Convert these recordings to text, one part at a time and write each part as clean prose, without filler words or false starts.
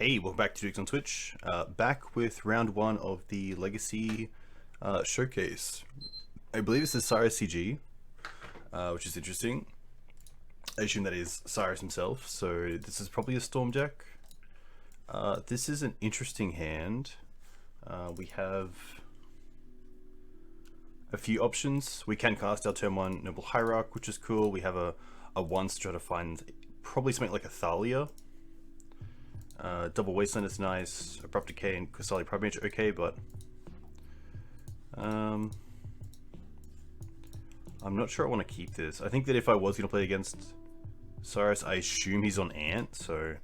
Hey, welcome back to Dukes on Twitch. Back with round one of the Legacy showcase. I believe this is Cyrus CG, which is interesting. I assume that is Cyrus himself, so this is probably a Storm deck. This is an interesting hand. We have a few options. We can cast our turn 1 Noble Hierarch, which is cool. We have a once to try to find probably something like a Thalia. Double Wasteland is nice. Abrupt Decay and Crystalline Primage okay, but I'm not sure I want to keep this. I think that if I was going to play against Cyrus, I assume he's on Ant, so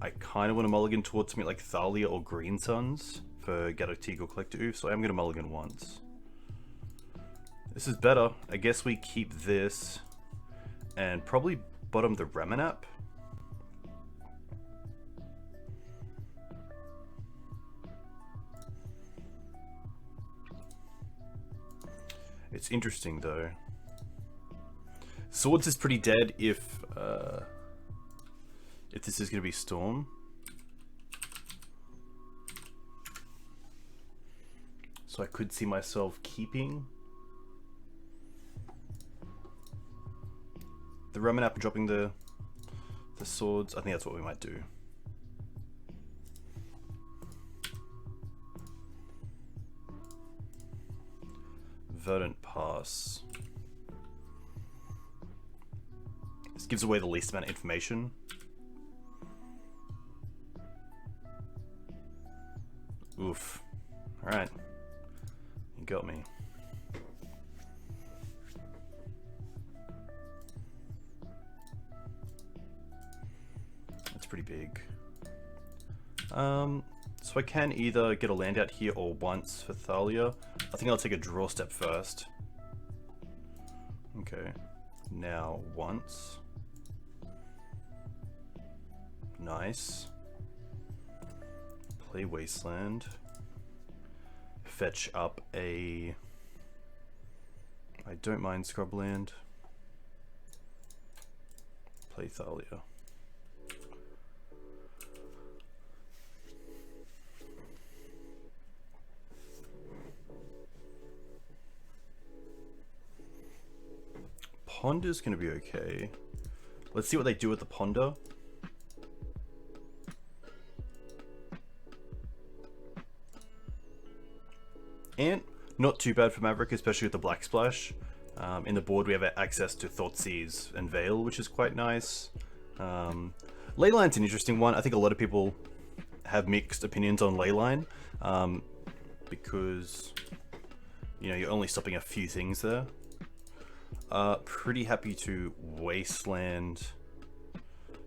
I kind of want to mulligan towards something like Thalia or Green Suns for Gaddock Teeg or Collector Oof, so I'm going to mulligan once. This is better. I guess we keep this and probably bottom the Remanap. It's interesting though. Swords is pretty dead if this is going to be Storm. So I could see myself keeping the Remanap and dropping the swords. I think that's what we might do. Verdant Pass. This gives away the least amount of information. Oof. Alright. You got me. That's pretty big. So I can either get a land out here or once for Thalia. I think I'll take a draw step first. Okay. Now once. Nice. Play Wasteland. Fetch up a... I don't mind Scrubland. Play Thalia. Ponder's gonna be okay. Let's see what they do with the Ponder. And not too bad for Maverick, especially with the Black Splash. In the board we have access to Thoughtseize and Veil, which is quite nice. Leyline's an interesting one. I think a lot of people have mixed opinions on Leyline, because you know, you're only stopping a few things there. Pretty happy to Wasteland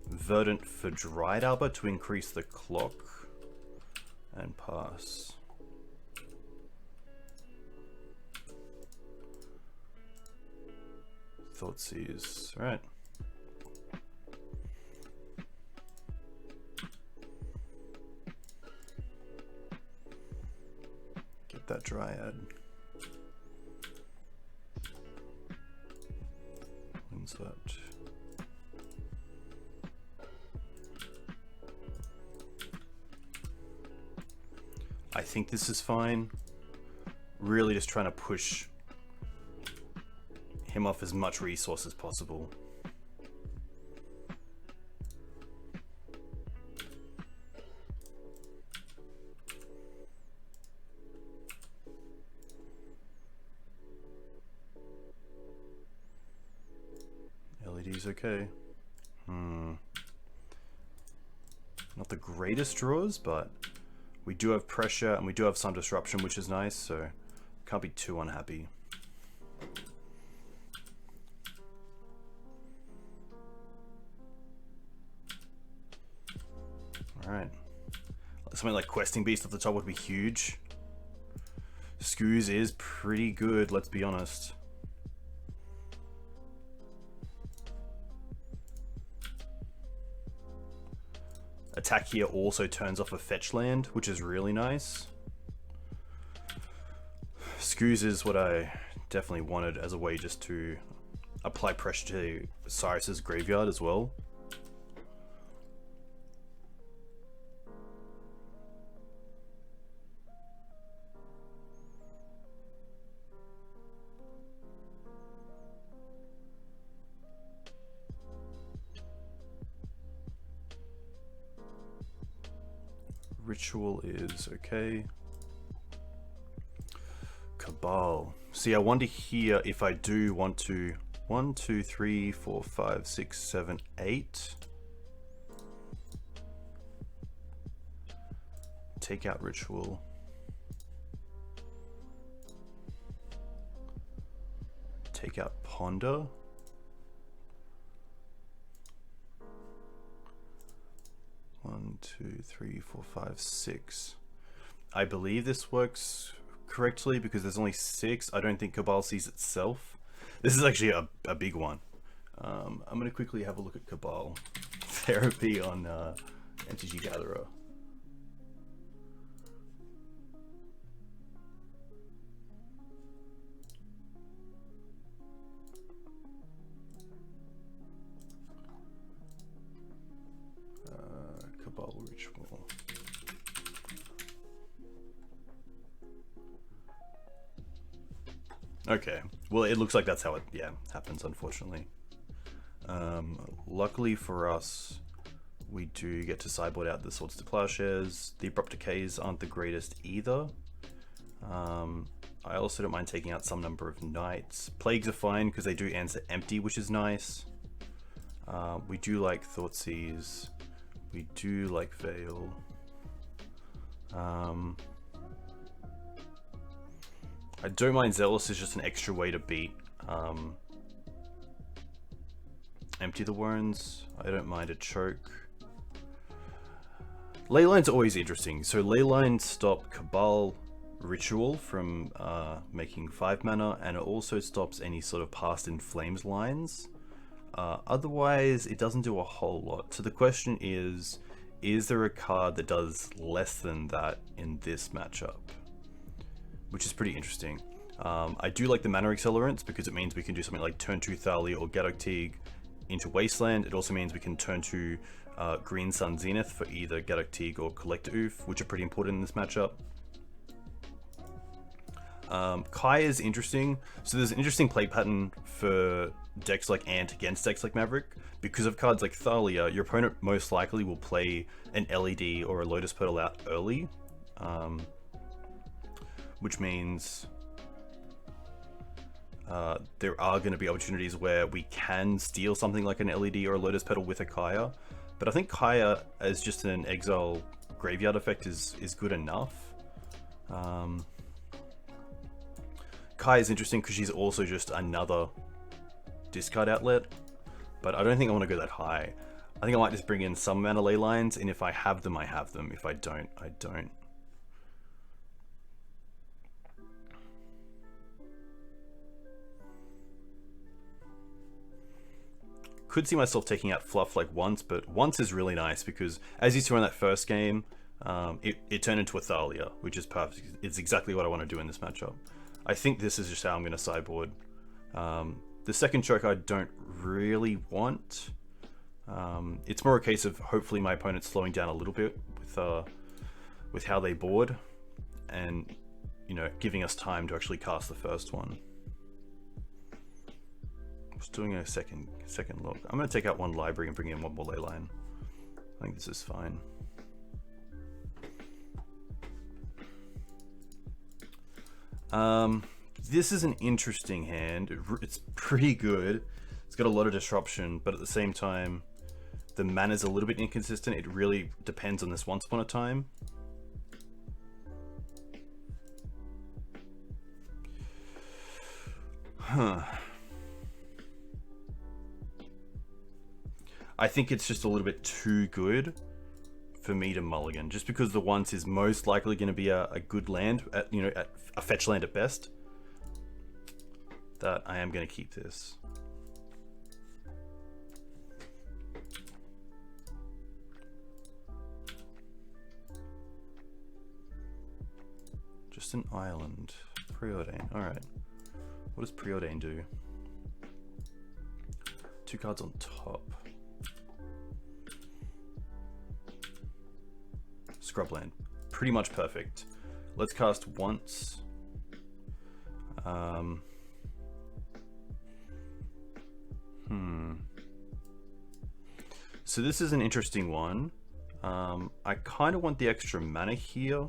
Verdant for Dried Arbor to increase the clock and pass. Thoughtseize, right. Get that Dryad. Windswept. I think this is fine. Really just trying to push him off as much resource as possible. LED's okay. Not the greatest draws, but we do have pressure and we do have some disruption, which is nice, so can't be too unhappy. Alright. Something like Questing Beast at the top would be huge. Scoos is pretty good, let's be honest. Attack here also turns off a fetch land, which is really nice. Scoos is what I definitely wanted as a way just to apply pressure to Cyrus's graveyard as well. Ritual is okay. Cabal. See, I wonder here if I do want to 1, 2, 3, 4, 5, 6, 7, 8. Take out Ritual. Take out Ponder. One, 2, 3, 4, 5, 6. I believe this works correctly because there's only 6. I don't think Cabal sees itself. This is actually a big one. I'm going to quickly have a look at Cabal therapy on MTG Gatherer. Cabal Ritual. Okay, well it looks like that's how it happens, unfortunately. Luckily for us, we do get to sideboard out the Swords to Plowshares. The Abrupt Decays aren't the greatest either. I also don't mind taking out some number of Knights. Plagues are fine because they do answer empty, which is nice. We do like Thoughtseize. We do like Veil. I don't mind Zealous, is just an extra way to beat Empty the Warrens. I don't mind a Choke. Leyline's always interesting. So Leyline stop Cabal Ritual from making 5 mana, and it also stops any sort of Past in Flames lines. Otherwise, it doesn't do a whole lot. So the question is there a card that does less than that in this matchup? Which is pretty interesting. I do like the mana accelerants because it means we can do something like turn 2 Thalia or Gaddock Teeg into Wasteland. It also means we can turn 2 Green Sun Zenith for either Gaddock Teeg or Collector Oof, which are pretty important in this matchup. Kai is interesting. So there's an interesting play pattern for decks like Ant against decks like Maverick. Because of cards like Thalia, your opponent most likely will play an LED or a Lotus Petal out early. Which means there are going to be opportunities where we can steal something like an LED or a Lotus Petal with a Kaya. But I think Kaya as just an exile graveyard effect is good enough. Kai is interesting because she's also just another discard outlet, but I don't think I want to go that high. I think I might just bring in some mana ley lines, and if I have them, I have them. If I don't, I don't. Could see myself taking out Fluff like once, but once is really nice because as you saw in that first game, it turned into a Thalia, which is perfect. It's exactly what I want to do in this matchup. I think this is just how I'm going to sideboard. The second choke I don't really want. It's more a case of hopefully my opponent's slowing down a little bit with how they board, and giving us time to actually cast the first one. Just doing a second look. I'm going to take out one library and bring in one more ley line. I think this is fine. This is an interesting hand. It's pretty good. It's got a lot of disruption, but at the same time, the mana's a little bit inconsistent. It really depends on this Once Upon a Time. Huh. I think it's just a little bit too good for me to mulligan, just because the Once is most likely going to be a good land, at a fetch land at best. That I am going to keep this. Just an island. Preordain. Alright. What does Preordain do? 2 cards on top. Scrubland. Pretty much perfect. Let's cast once. So this is an interesting one. I kind of want the extra mana here.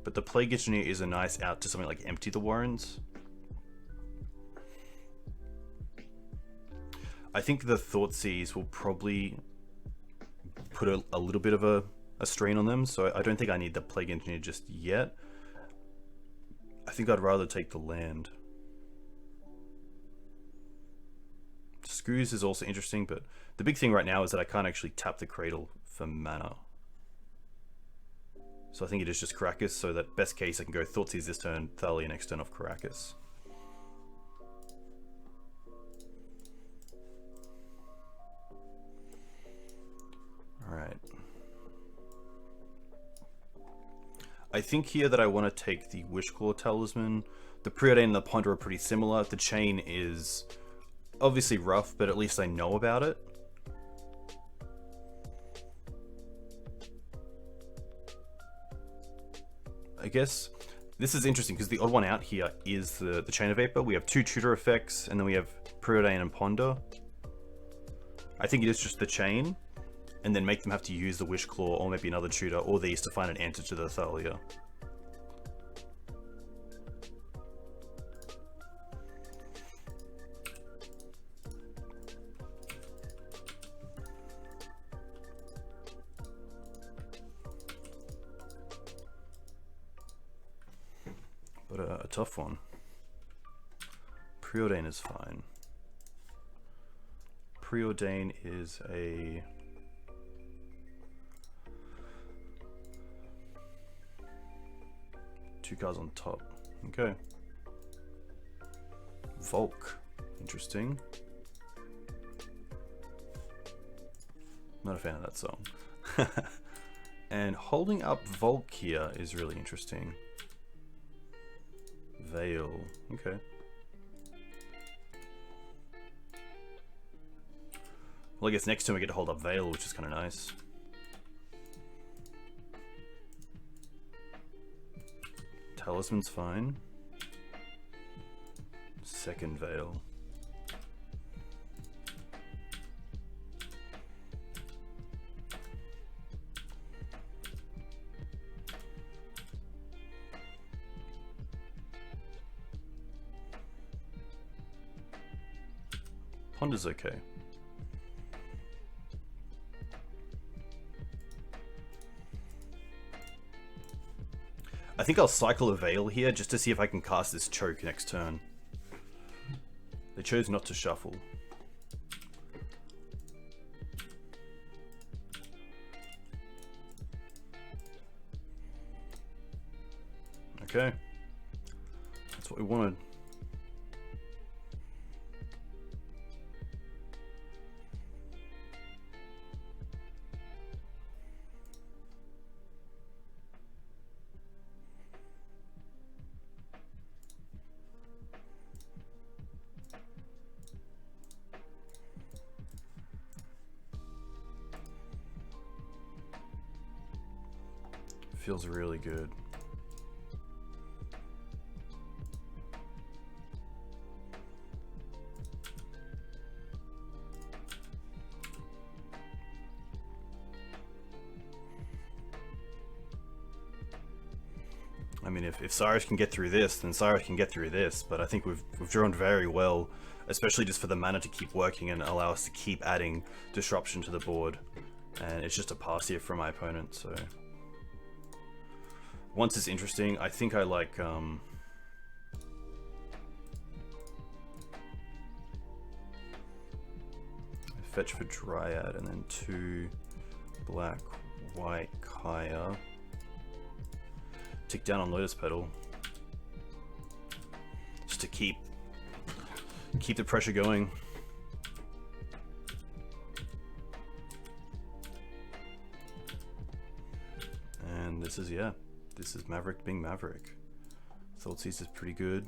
But the Plague Engineer is a nice out to something like Empty the Warrens. I think the Thoughtseize will probably put a little bit of a strain on them, so I don't think I need the Plague Engineer just yet. I think I'd rather take the land. Screws is also interesting, but the big thing right now is that I can't actually tap the Cradle for mana. So I think it is just Caracas, so that best case I can go Thoughtseize this turn, Thalia next turn off Caracas. Alright. I think here that I want to take the Wishclaw Talisman. The Preordain and the Ponder are pretty similar. The Chain is obviously rough, but at least I know about it. I guess this is interesting because the odd one out here is the Chain of Vapor. We have 2 tutor effects, and then we have Preordain and Ponder. I think it is just the Chain, and then make them have to use the Wishclaw or maybe another tutor or these to find an answer to the Thalia. But a tough one. Preordain is fine. Preordain is a... two cards on top. Okay. Volk. Interesting. Not a fan of that song. And holding up Volk here is really interesting. Veil. Okay. Well, I guess next time we get to hold up Veil, which is kind of nice. Talisman's fine. Second Veil. Ponder's okay. I think I'll cycle a Veil here just to see if I can cast this Choke next turn. They chose not to shuffle. Okay. That's what we wanted. Feels really good. I mean, if Cyrus can get through this, then Cyrus can get through this, but I think we've drawn very well, especially just for the mana to keep working and allow us to keep adding disruption to the board. And it's just a pass here from my opponent, so... Once it's interesting, I think I like fetch for Dryad and then 2 black, white, Kaya. Tick down on Lotus Petal. Just to keep the pressure going. And this is, yeah. This is Maverick being Maverick. Thoughtseize is pretty good.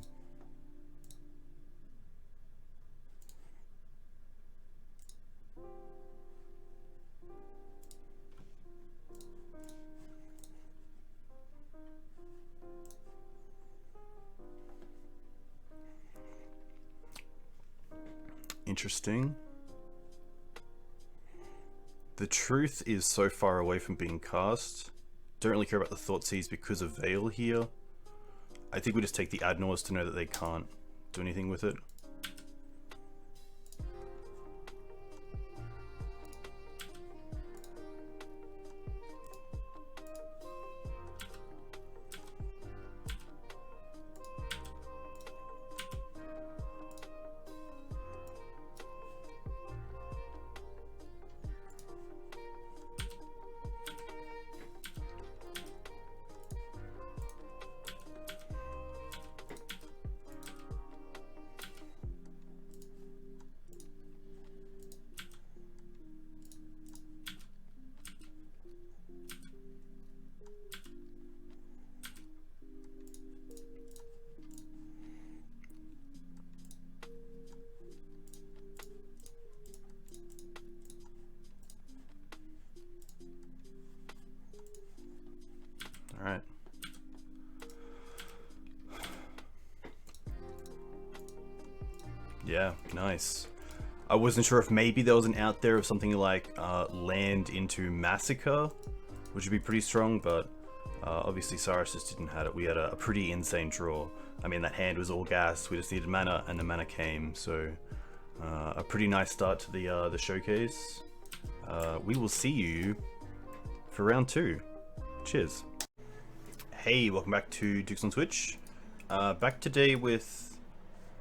Interesting. The Truth is so far away from being cast. Don't really care about the Thoughtseize because of Veil here. I think we just take the Adnors to know that they can't do anything with it. Alright. Yeah, nice. I wasn't sure if maybe there was an out there of something like land into Massacre, which would be pretty strong, but obviously Cyrus just didn't have it. We had a pretty insane draw. I mean, that hand was all gas. We just needed mana, and the mana came, so a pretty nice start to the showcase. We will see you for round 2. Cheers. Hey, welcome back to Dukes on Twitch. Back today with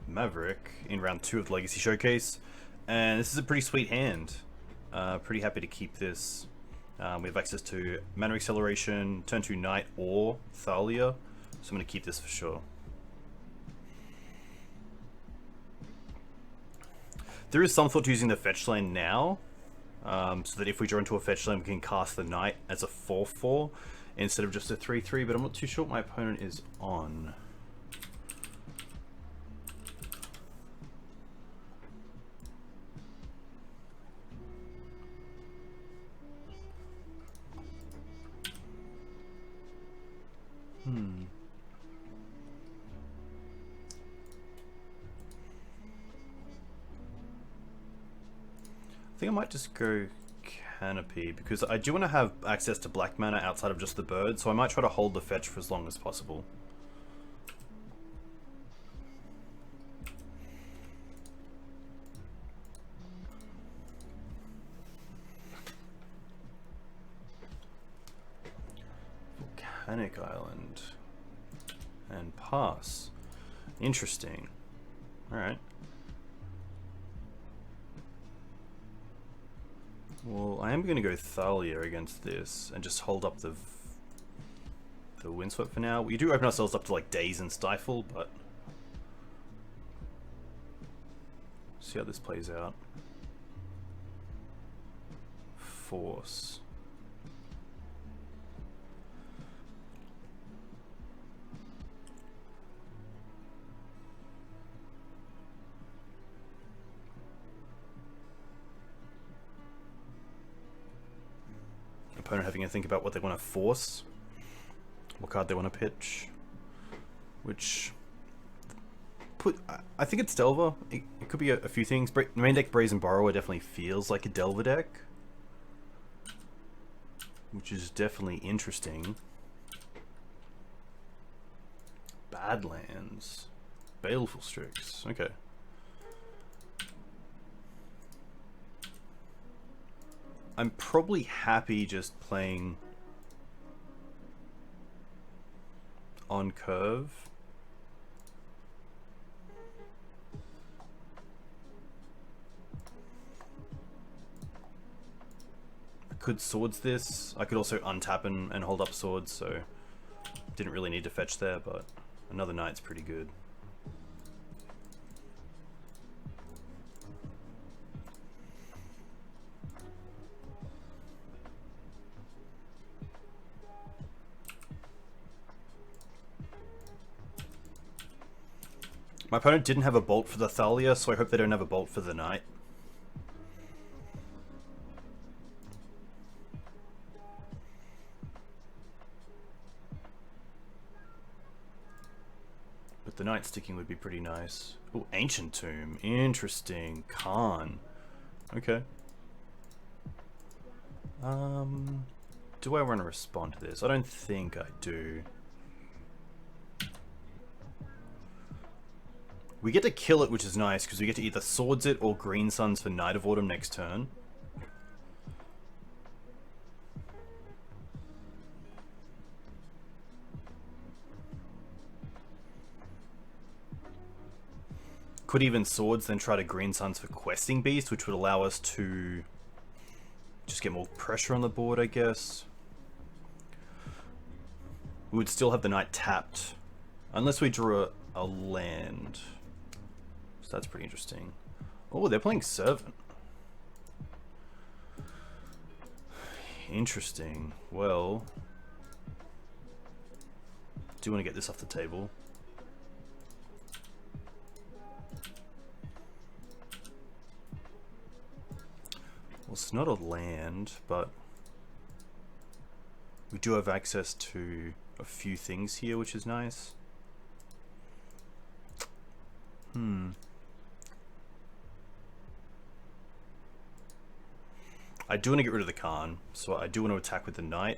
Maverick in round 2 of the Legacy Showcase, and this is a pretty sweet hand. Pretty happy to keep this. We have access to Mana Acceleration, turn 2 Knight or Thalia, so I'm going to keep this for sure. There is some thought to using the fetch lane now, so that if we draw into a fetch lane we can cast the Knight as a 4/4 instead of just a 3/3, but I'm not too sure what my opponent is on. I think I might just go Canopy, because I do want to have access to black mana outside of just the bird, so I might try to hold the fetch for as long as possible. Volcanic Island. And pass. Interesting. Alright. Well, I am going to go Thalia against this and just hold up the Windswept for now. We do open ourselves up to like Daze and Stifle, but see how this plays out. Force. Opponent having to think about what they want to force, what card they want to pitch, which I think it's Delver. It could be a few things. Main deck Brazen Borrower definitely feels like a Delver deck, which is definitely interesting. Badlands, Baleful Strix. Okay. I'm probably happy just playing on curve. I could Swords this. I could also untap and hold up Swords, so didn't really need to fetch there, but another Knight's pretty good. My opponent didn't have a bolt for the Thalia, so I hope they don't have a bolt for the Knight. But But the Night Sticking would be pretty nice. Oh, Ancient Tomb. Interesting. Khan. Okay. Do I want to respond to this? I don't think I do. We get to kill it, which is nice, because we get to either Swords it or Green Suns for Night of Autumn next turn. Could even Swords, then try to Green Suns for Questing Beast, which would allow us to just get more pressure on the board, I guess. We would still have the Knight tapped, unless we drew a land. So that's pretty interesting. Oh, they're playing Servant. Interesting. Well, do want to get this off the table. Well, it's not a land, but we do have access to a few things here, which is nice. I do want to get rid of the Khan, so I do want to attack with the Knight.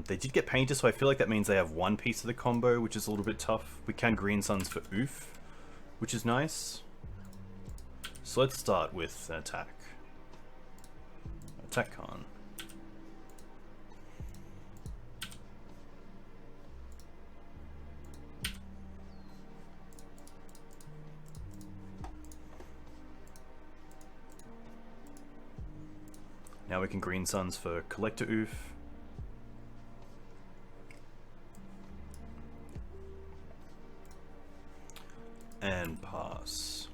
They did get Painter, so I feel like that means they have one piece of the combo, which is a little bit tough. We can Green Suns for Oof, which is nice. So let's start with an attack. Attack Khan. Now we can Green Suns for Collector Oof. And pass.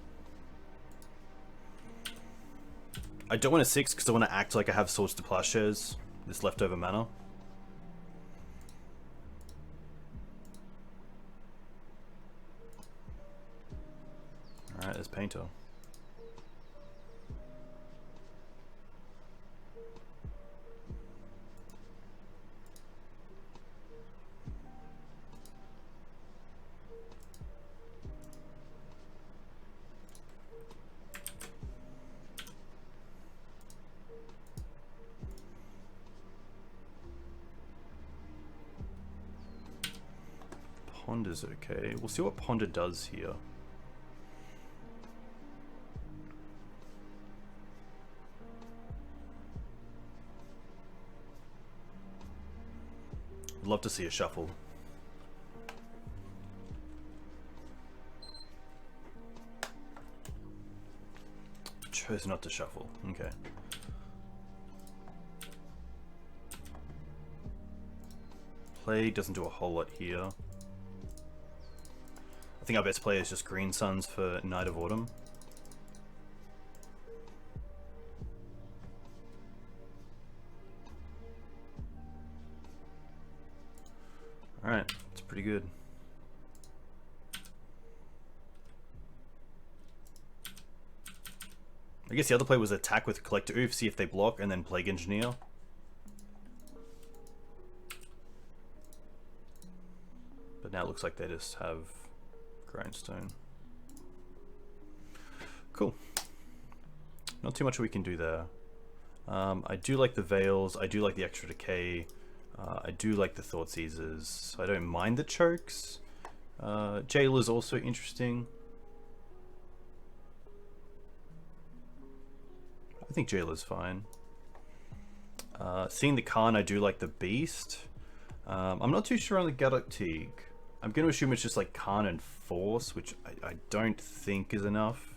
I don't want a 6 because I want to act like I have Swords to Plowshares, this leftover mana. Alright, there's Painter. Ponder's okay. We'll see what Ponder does here. I'd love to see a shuffle. Chose not to shuffle. Okay. Play doesn't do a whole lot here. I think our best play is just Green Suns for Night of Autumn. Alright, it's pretty good. I guess the other play was attack with Collector Oof, see if they block, and then Plague Engineer. But now it looks like they just have Grindstone. Cool. Not too much we can do there. I do like the Veils, I do like the extra decay, I do like the Thoughtseizers, I don't mind the chokes. Jailer's also interesting. I think Jailer's fine. Seeing the Khan, I do like the Beast. I'm not too sure on the Gaddock Teeg. I'm going to assume it's just like Khan and Force, which I don't think is enough.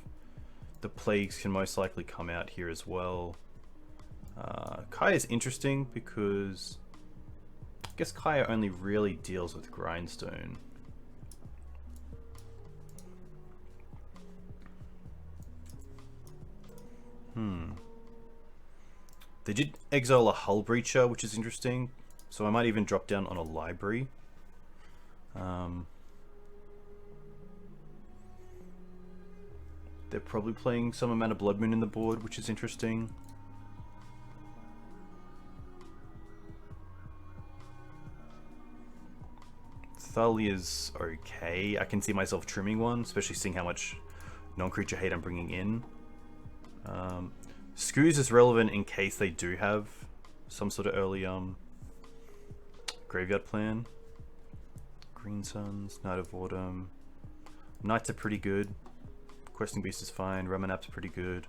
The Plagues can most likely come out here as well. Kaya is interesting because I guess Kaya only really deals with Grindstone. They did exile a Hull Breacher, which is interesting. So I might even drop down on a Library. They're probably playing some amount of Blood Moon in the board, which is interesting. Thalia's okay. I can see myself trimming one, especially seeing how much non-creature hate I'm bringing in. Scoos is relevant in case they do have some sort of early graveyard plan. Green Suns, Knight of Autumn. Knights are pretty good. Questing Beast is fine. Ramanap's pretty good.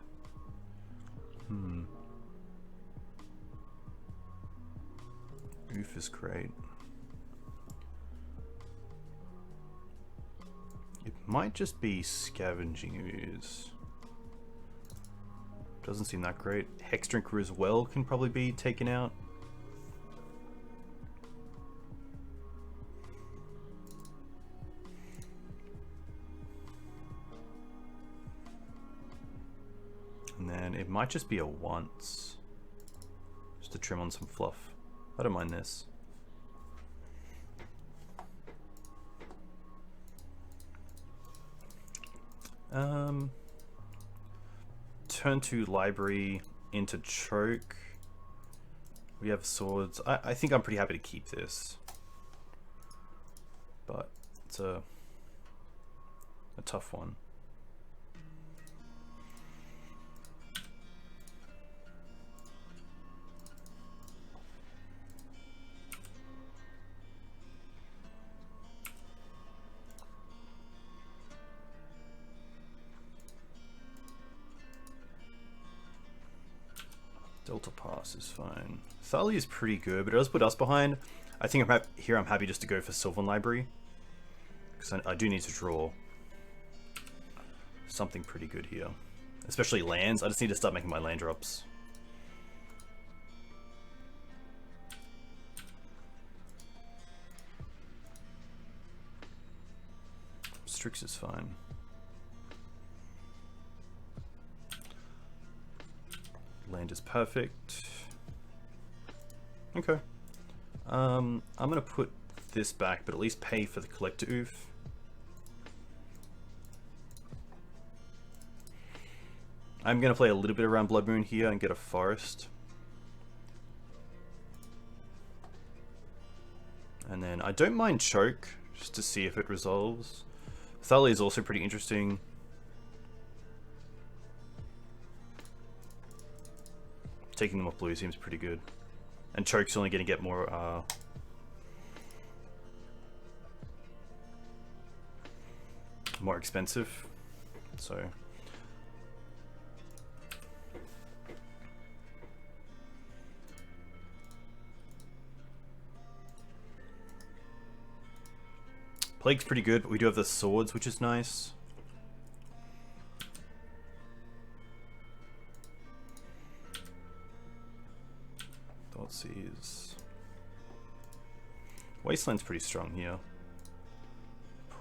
Oof is great. It might just be Scavenging Ooze. Doesn't seem that great. Hex Drinker as well can probably be taken out. And then it might just be a once. Just to trim on some fluff. I don't mind this. Turn to library into choke. We have swords. I think I'm pretty happy to keep this. But it's a tough one. Delta Pass is fine. Thalia is pretty good, but it does put us behind. I think I'm happy just to go for Sylvan Library. Because I do need to draw something pretty good here. Especially lands. I just need to start making my land drops. Strix is fine. Land is perfect. Okay. I'm gonna put this back, but at least pay for the collector oof. I'm gonna play a little bit around Blood Moon here and get a forest. And then I don't mind choke, just to see if it resolves. Thalia is also pretty interesting. Taking them off blue seems pretty good. And choke's only going to get more more expensive. So Plague's pretty good, but we do have the swords, which is nice. Thoughtseize. Wasteland's pretty strong here.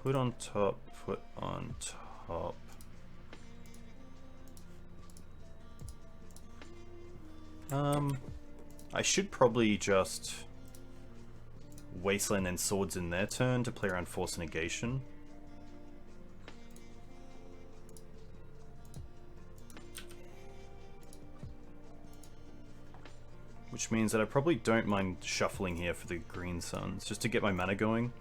Put on top, put on top. I should probably just Wasteland and swords in their turn to play around Force Negation. Which means that I probably don't mind shuffling here for the Green Suns, just to get my mana going.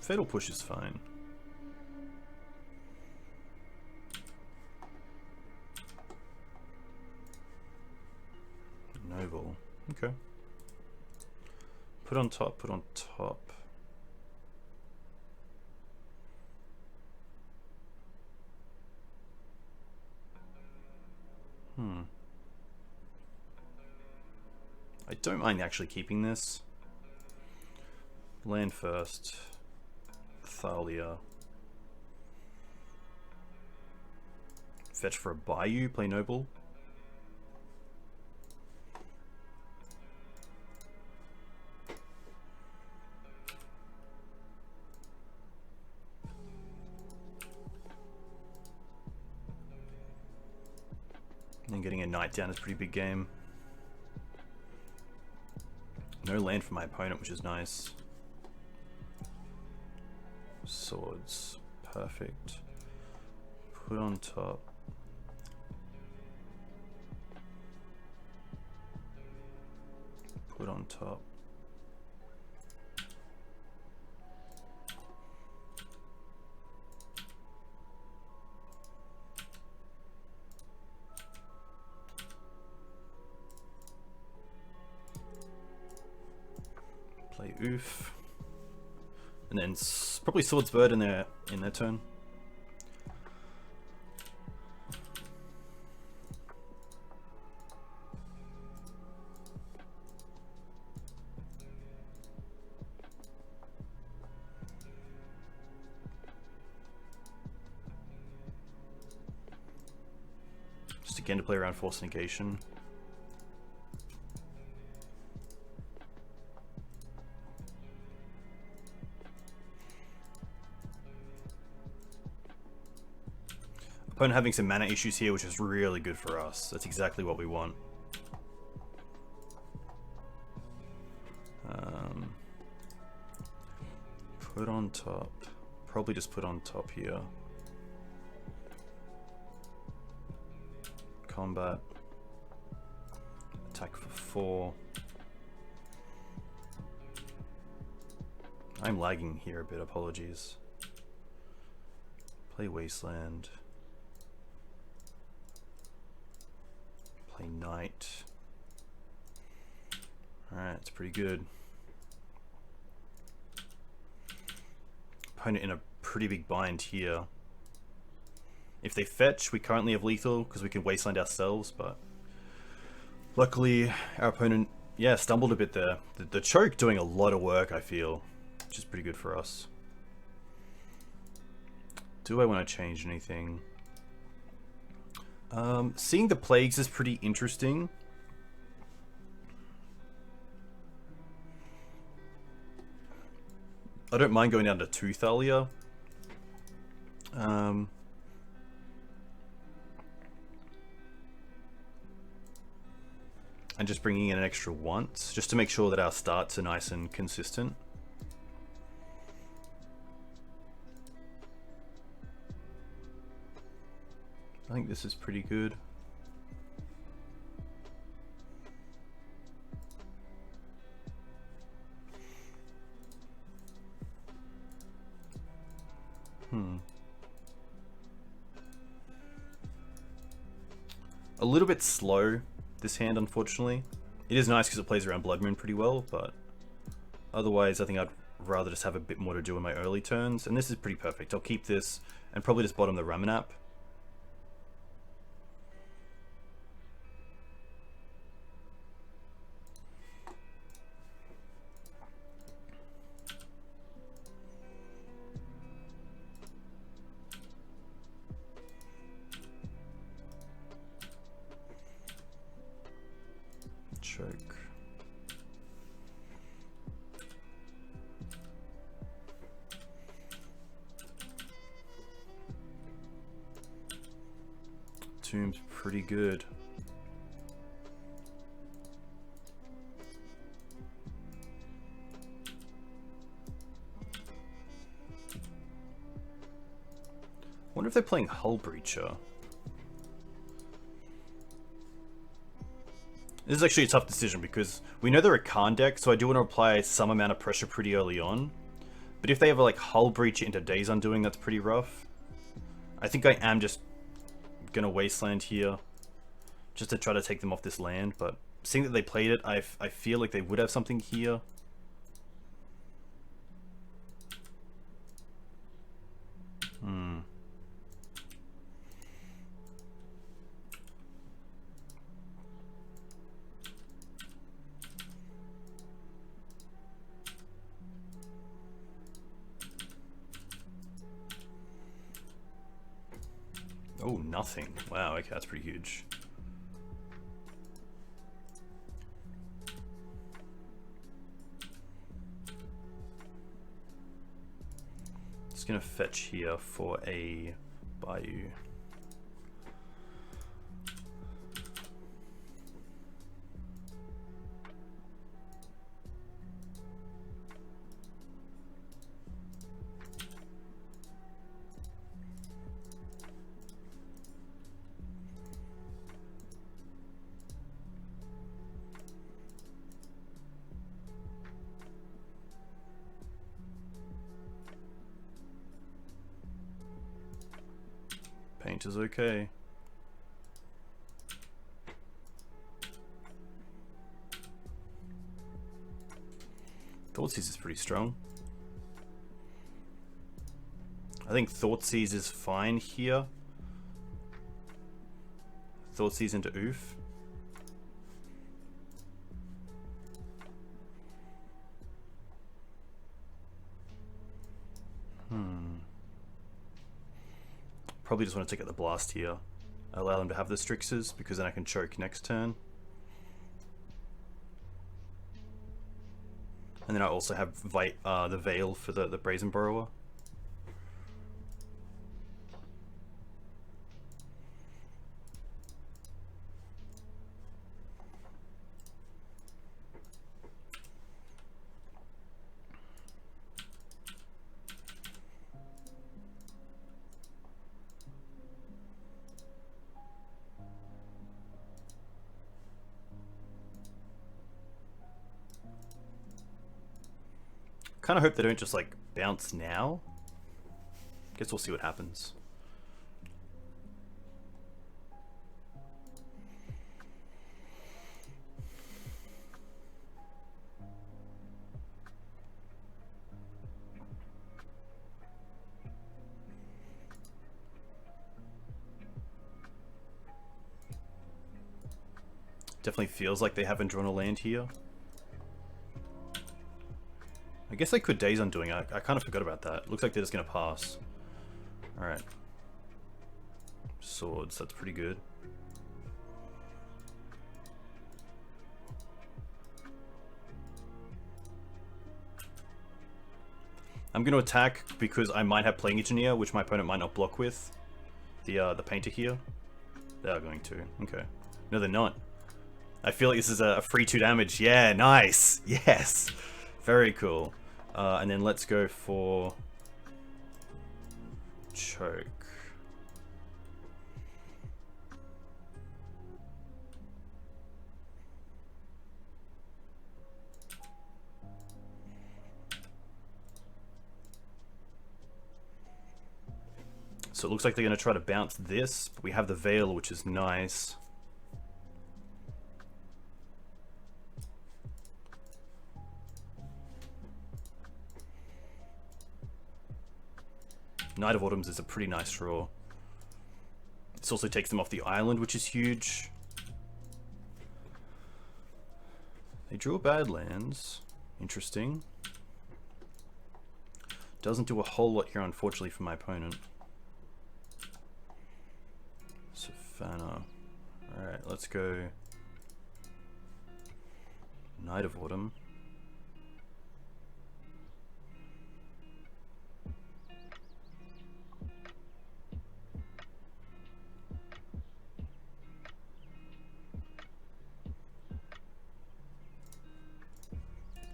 Fatal Push is fine. Noble. Okay. Put on top, put on top. I don't mind actually keeping this. Land first. Thalia. Fetch for a Bayou, play Noble. getting a knight down is a pretty big game. No land for my opponent, which is nice. Swords, perfect. Put on top. Put on top. Play oof. And then probably Swords Bird in their turn. Just again to play around Force Negation. Opponent having some mana issues here, which is really good for us. That's exactly what we want. Put on top. Probably just put on top here. Combat. Attack for 4. I'm lagging here a bit, apologies. Play Wasteland. Play Knight. Alright, it's pretty good. Opponent in a pretty big bind here. If they fetch, we currently have lethal because we can Wasteland ourselves, but luckily our opponent, yeah, stumbled a bit there. The choke doing a lot of work, I feel, which is pretty good for us. Do I want to change anything? Seeing the plagues is pretty interesting. I don't mind going down to 2 Thalia. And just bringing in an extra once, just to make sure that our starts are nice and consistent. I think this is pretty good. A little bit slow, this hand, unfortunately. It is nice because it plays around Blood Moon pretty well, but otherwise I think I'd rather just have a bit more to do in my early turns, and this is pretty perfect. I'll keep this and probably just bottom the Ramanap. Choke. Tomb's pretty good. Wonder if they're playing Hull Breacher. This is actually a tough decision because we know they're a Khan deck, so I do want to apply some amount of pressure pretty early on. But if they have a like Hull Breach into Days Undoing, that's pretty rough. I think I am just gonna Wasteland here, just to try to take them off this land. But seeing that they played it, I feel like they would have something here. Oh, nothing. Wow, okay, that's pretty huge. Just gonna fetch here for a Bayou. Painter's okay. Thoughtseize is pretty strong. I think Thoughtseize is fine here. Thoughtseize into Oof. Probably just want to take out the Blast here. Allow them to have the Strixes, because then I can choke next turn. And then I also have the Veil for the Brazen Borrower. Kind of hope they don't just like bounce now. Guess we'll see what happens. Definitely feels like they haven't drawn a land here. I guess I could Days Undoing. I kind of forgot about that. Looks like they're just going to pass. Alright. Swords, that's pretty good. I'm going to attack because I might have Playing Engineer, which my opponent might not block with. The Painter here. They are going to. Okay. No, they're not. I feel like this is a free 2 damage. Yeah, nice. Yes. Very cool. And then let's go for choke. So it looks like they're going to try to bounce this, but we have the Veil, which is nice. Knight of Autumns is a pretty nice draw. This also takes them off the island, which is huge. They drew Badlands. Interesting. Doesn't do a whole lot here, unfortunately, for my opponent. Savannah. Alright, let's go Knight of Autumn.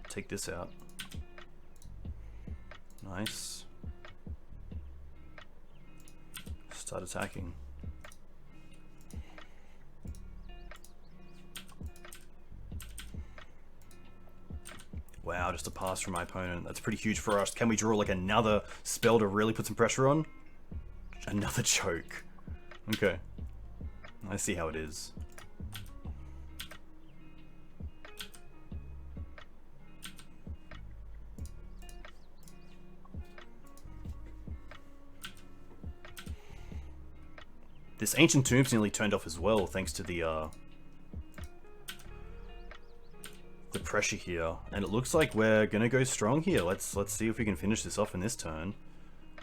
Take this out. Nice. Start attacking. Wow, just a pass from my opponent. That's pretty huge for us. Can we draw like another spell to really put some pressure on? Another choke. Okay. I see how it is. This Ancient Tomb's nearly turned off as well, thanks to the pressure here, and it looks like we're gonna go strong here. Let's see if we can finish this off in this turn.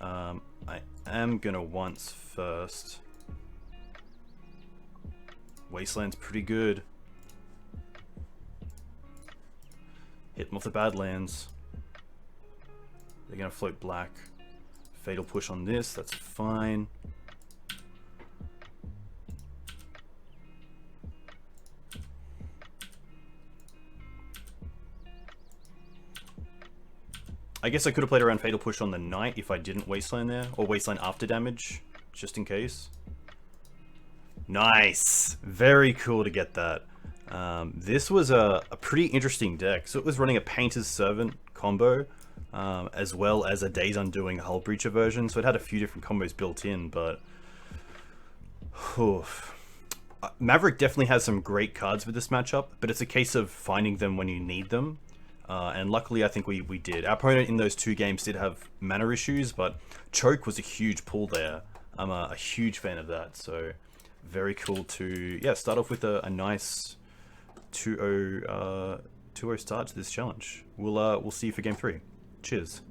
I am gonna once first. Wasteland's pretty good. Hit them off the Badlands. They're gonna float black. Fatal Push on this, that's fine. I guess I could have played around Fatal Push on the Knight if I didn't Wasteland there, or Wasteland after damage, just in case. Nice! Very cool to get that. This was a pretty interesting deck. So it was running a Painter's Servant combo, as well as a Days Undoing Hull Breacher version, so it had a few different combos built in, but Oof. Maverick definitely has some great cards with this matchup, but it's a case of finding them when you need them. And luckily, I think we did. Our opponent in those 2 games did have mana issues, but Choke was a huge pull there. I'm a huge fan of that, so very cool to start off with a nice 2-0 start to this challenge. We'll see you for game 3. Cheers.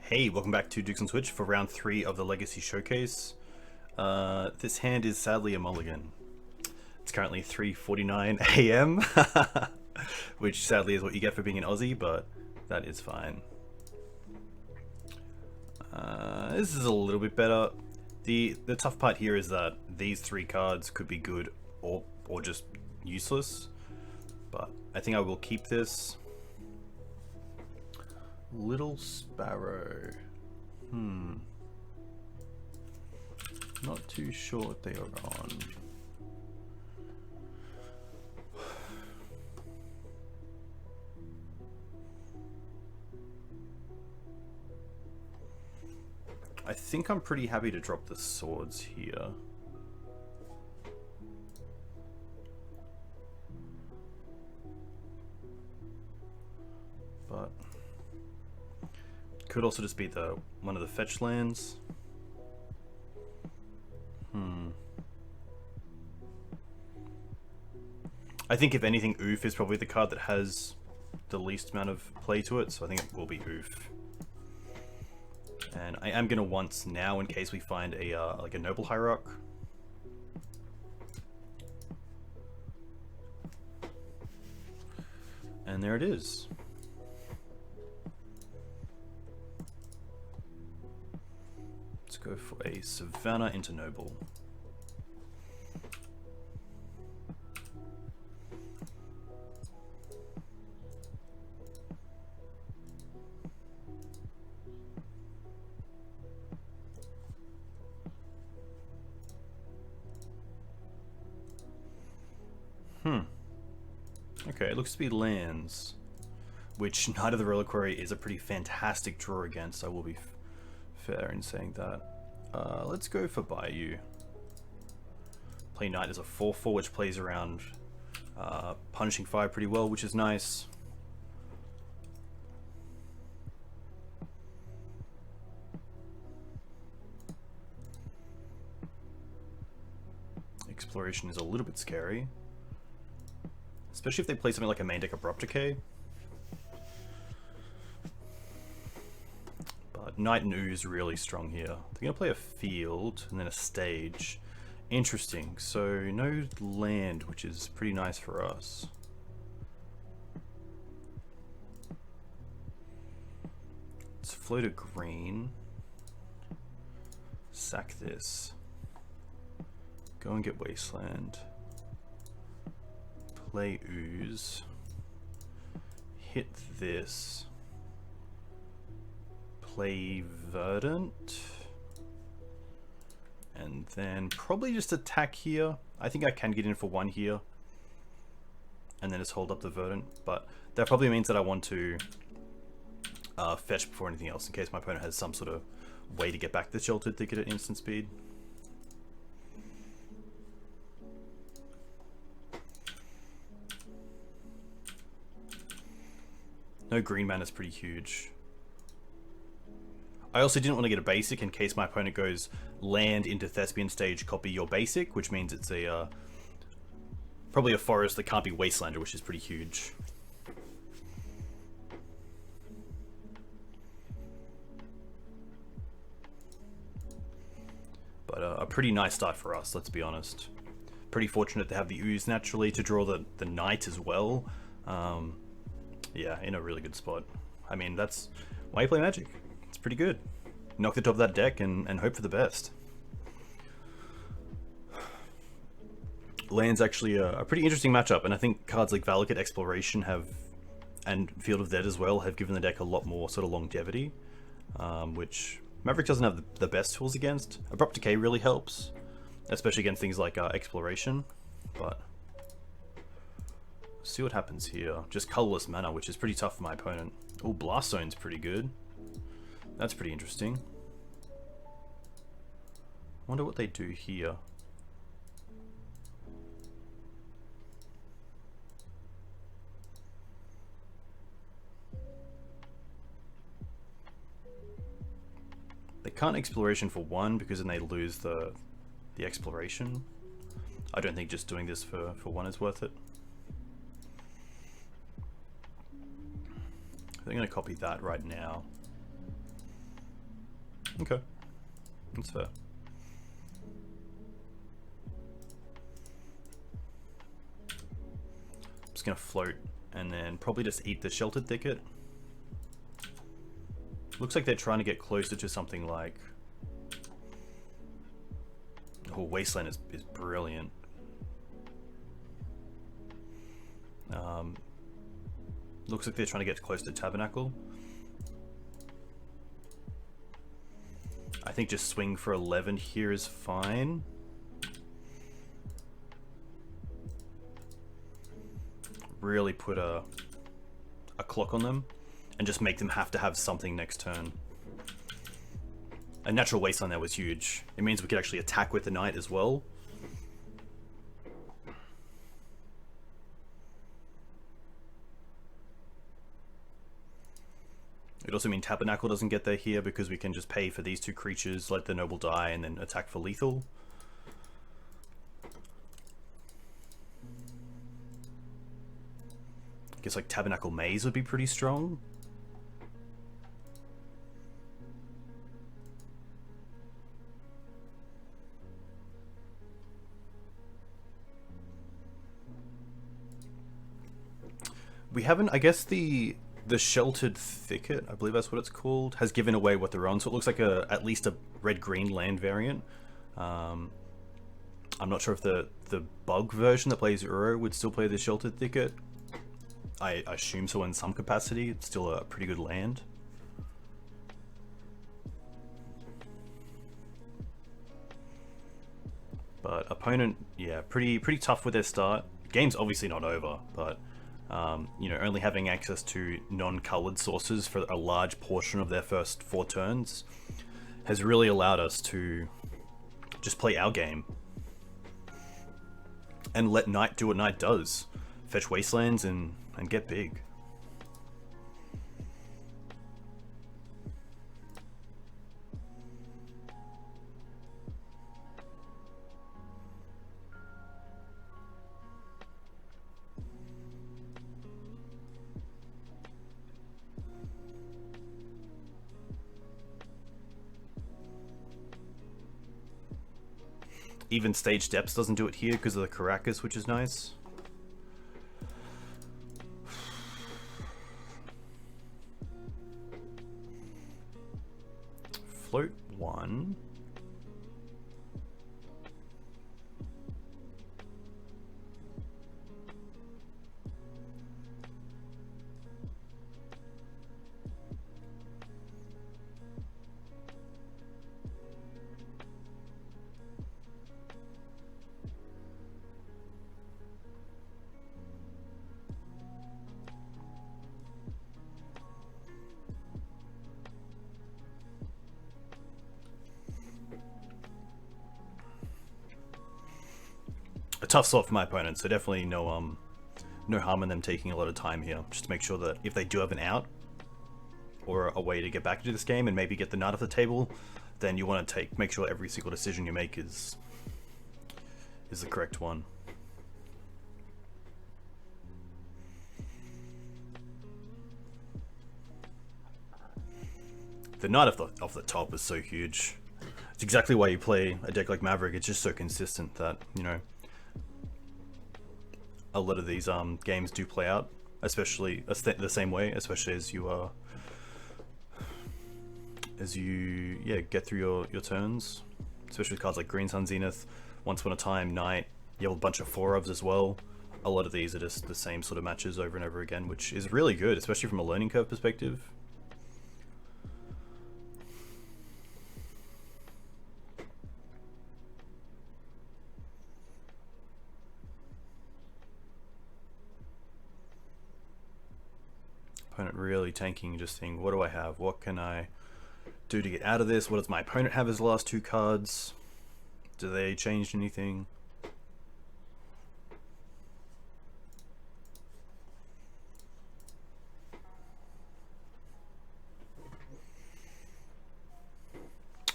Hey, welcome back to Dukes on Switch for round 3 of the Legacy Showcase. This hand is sadly a mulligan. It's currently 3:49 AM, which sadly is what you get for being an Aussie, but that is fine. This is a little bit better. The tough part here is that these 3 cards could be good or just useless, but I think I will keep this. Little Sparrow. Not too sure what they are on. I think I'm pretty happy to drop the swords here. But could also just be one of the fetch lands. I think if anything, Oof is probably the card that has the least amount of play to it, so I think it will be Oof. And I am gonna once now in case we find a like a Noble Hierarch. And there it is. Let's go for a Savannah into Noble. Okay, it looks to be lands, which Knight of the Reliquary is a pretty fantastic draw against. I will be fair in saying that. Let's go for Bayou. Play Knight as a 4/4, which plays around Punishing Fire pretty well, which is nice. Exploration is a little bit scary. Especially if they play something like a main deck Abrupt Decay. But Knight and Ooze really strong here. They're going to play a field and then a stage. Interesting. So no land, which is pretty nice for us. Let's float a green. Sack this. Go and get Wasteland. Play Ooze. Hit this. Play Verdant. And then probably just attack here. I think I can get in for 1 here. And then just hold up the Verdant. But that probably means that I want to fetch before anything else in case my opponent has some sort of way to get back the Sheltered Thicket at instant speed. No green mana is pretty huge. I also didn't want to get a basic in case my opponent goes land into Thespian stage, copy your basic, which means it's a probably a forest that can't be Wastelander, which is pretty huge. But a pretty nice start for us, let's be honest. Pretty fortunate to have the Ooze naturally to draw the Knight as well. Yeah, in a really good spot. I mean, that's why you play Magic. It's pretty good. Knock the top of that deck and hope for the best. Land's actually a pretty interesting matchup, and I think cards like Valakut Exploration and Field of Dead as well, have given the deck a lot more sort of longevity, which Maverick doesn't have the best tools against. Abrupt Decay really helps, especially against things like Exploration, but see what happens here. Just colorless mana, which is pretty tough for my opponent. Oh, Blast Zone's pretty good. That's pretty interesting. Wonder what they do here. can't exploration for 1 because then they lose the exploration. I don't think just doing this for 1 is worth it. I'm going to copy that right now. Okay, that's fair. I'm just going to float and then probably just eat the Sheltered Thicket. Looks like they're trying to get closer to something like... Oh, Wasteland is brilliant. Looks like they're trying to get close to Tabernacle. I think just swing for 11 here is fine. Really put a clock on them and just make them have to have something next turn. A Natural Wasteland there was huge. It means we could actually attack with the Knight as well. It also means Tabernacle doesn't get there here because we can just pay for these 2 creatures, let the Noble die, and then attack for lethal. I guess like Tabernacle Maze would be pretty strong. We haven't, I guess the Sheltered Thicket, I believe that's what it's called, has given away what they're on, so it looks like at least a red-green land variant. I'm not sure if the bug version that plays Uro would still play the Sheltered Thicket. I assume so in some capacity. It's still a pretty good land. But opponent, yeah, pretty tough with their start. Game's obviously not over, but you know, only having access to non-colored sources for a large portion of their first 4 turns has really allowed us to just play our game and let Knight do what Knight does. Fetch Wastelands and get big. Even Stage Depths doesn't do it here because of the Caracas, which is nice. Float 1. A tough slot for my opponent, so definitely no harm in them taking a lot of time here, just to make sure that if they do have an out or a way to get back into this game and maybe get the Knight off the table, then you want to make sure every single decision you make is the correct one. The Knight off the top is so huge. It's exactly why you play a deck like Maverick. It's just so consistent that, you know, a lot of these games do play out, especially the same way, especially as you get through your turns, especially with cards like Green Sun, Zenith, Once Upon a Time, Knight. You have a bunch of 4-ofs as well. A lot of these are just the same sort of matches over and over again, which is really good, especially from a learning curve perspective. Opponent really tanking, just thinking, what do I have? What can I do to get out of this? What does my opponent have as the last 2 cards? Do they change anything?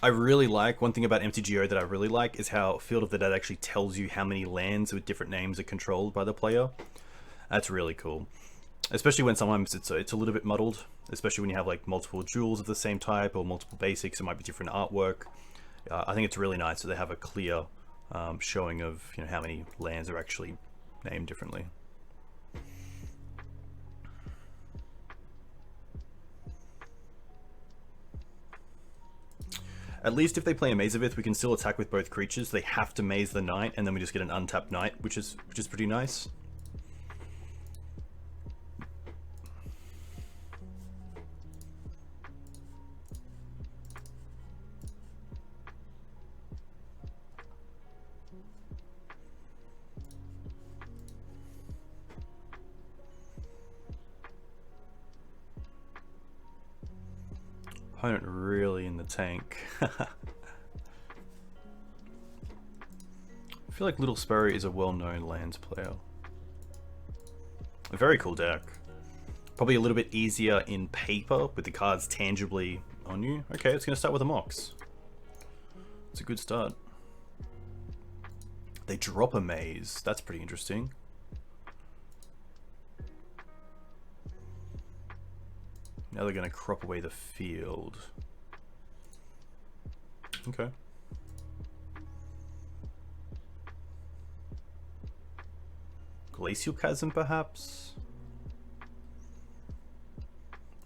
I really like, one thing about MTGO that I really like is how Field of the Dead actually tells you how many lands with different names are controlled by the player. That's really cool. Especially when sometimes it's a little bit muddled, especially when you have like multiple jewels of the same type or multiple basics, it might be different artwork. I think it's really nice that they have a clear showing of how many lands are actually named differently. At least if they play a Mazavith, we can still attack with both creatures. They have to maze the knight, and then we just get an untapped knight, which is pretty nice. Opponent really in the tank. I feel like Little Sparrow is a well-known lands player. A very cool deck. Probably a little bit easier in paper with the cards tangibly on you. Okay, it's going to start with a Mox. It's a good start. They drop a maze. That's pretty interesting. Now they're going to crop away the field. Okay. Glacial Chasm, perhaps?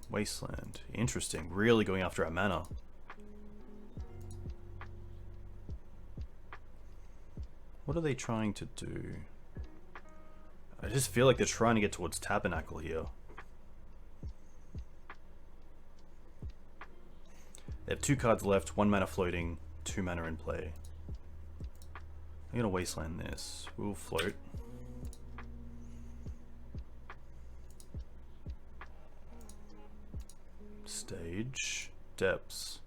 Wasteland. Interesting. Really going after our mana. What are they trying to do? I just feel like they're trying to get towards Tabernacle here. They have 2 cards left, 1 mana floating, 2 mana in play. I'm gonna wasteland this. We'll float. Stage. Depths.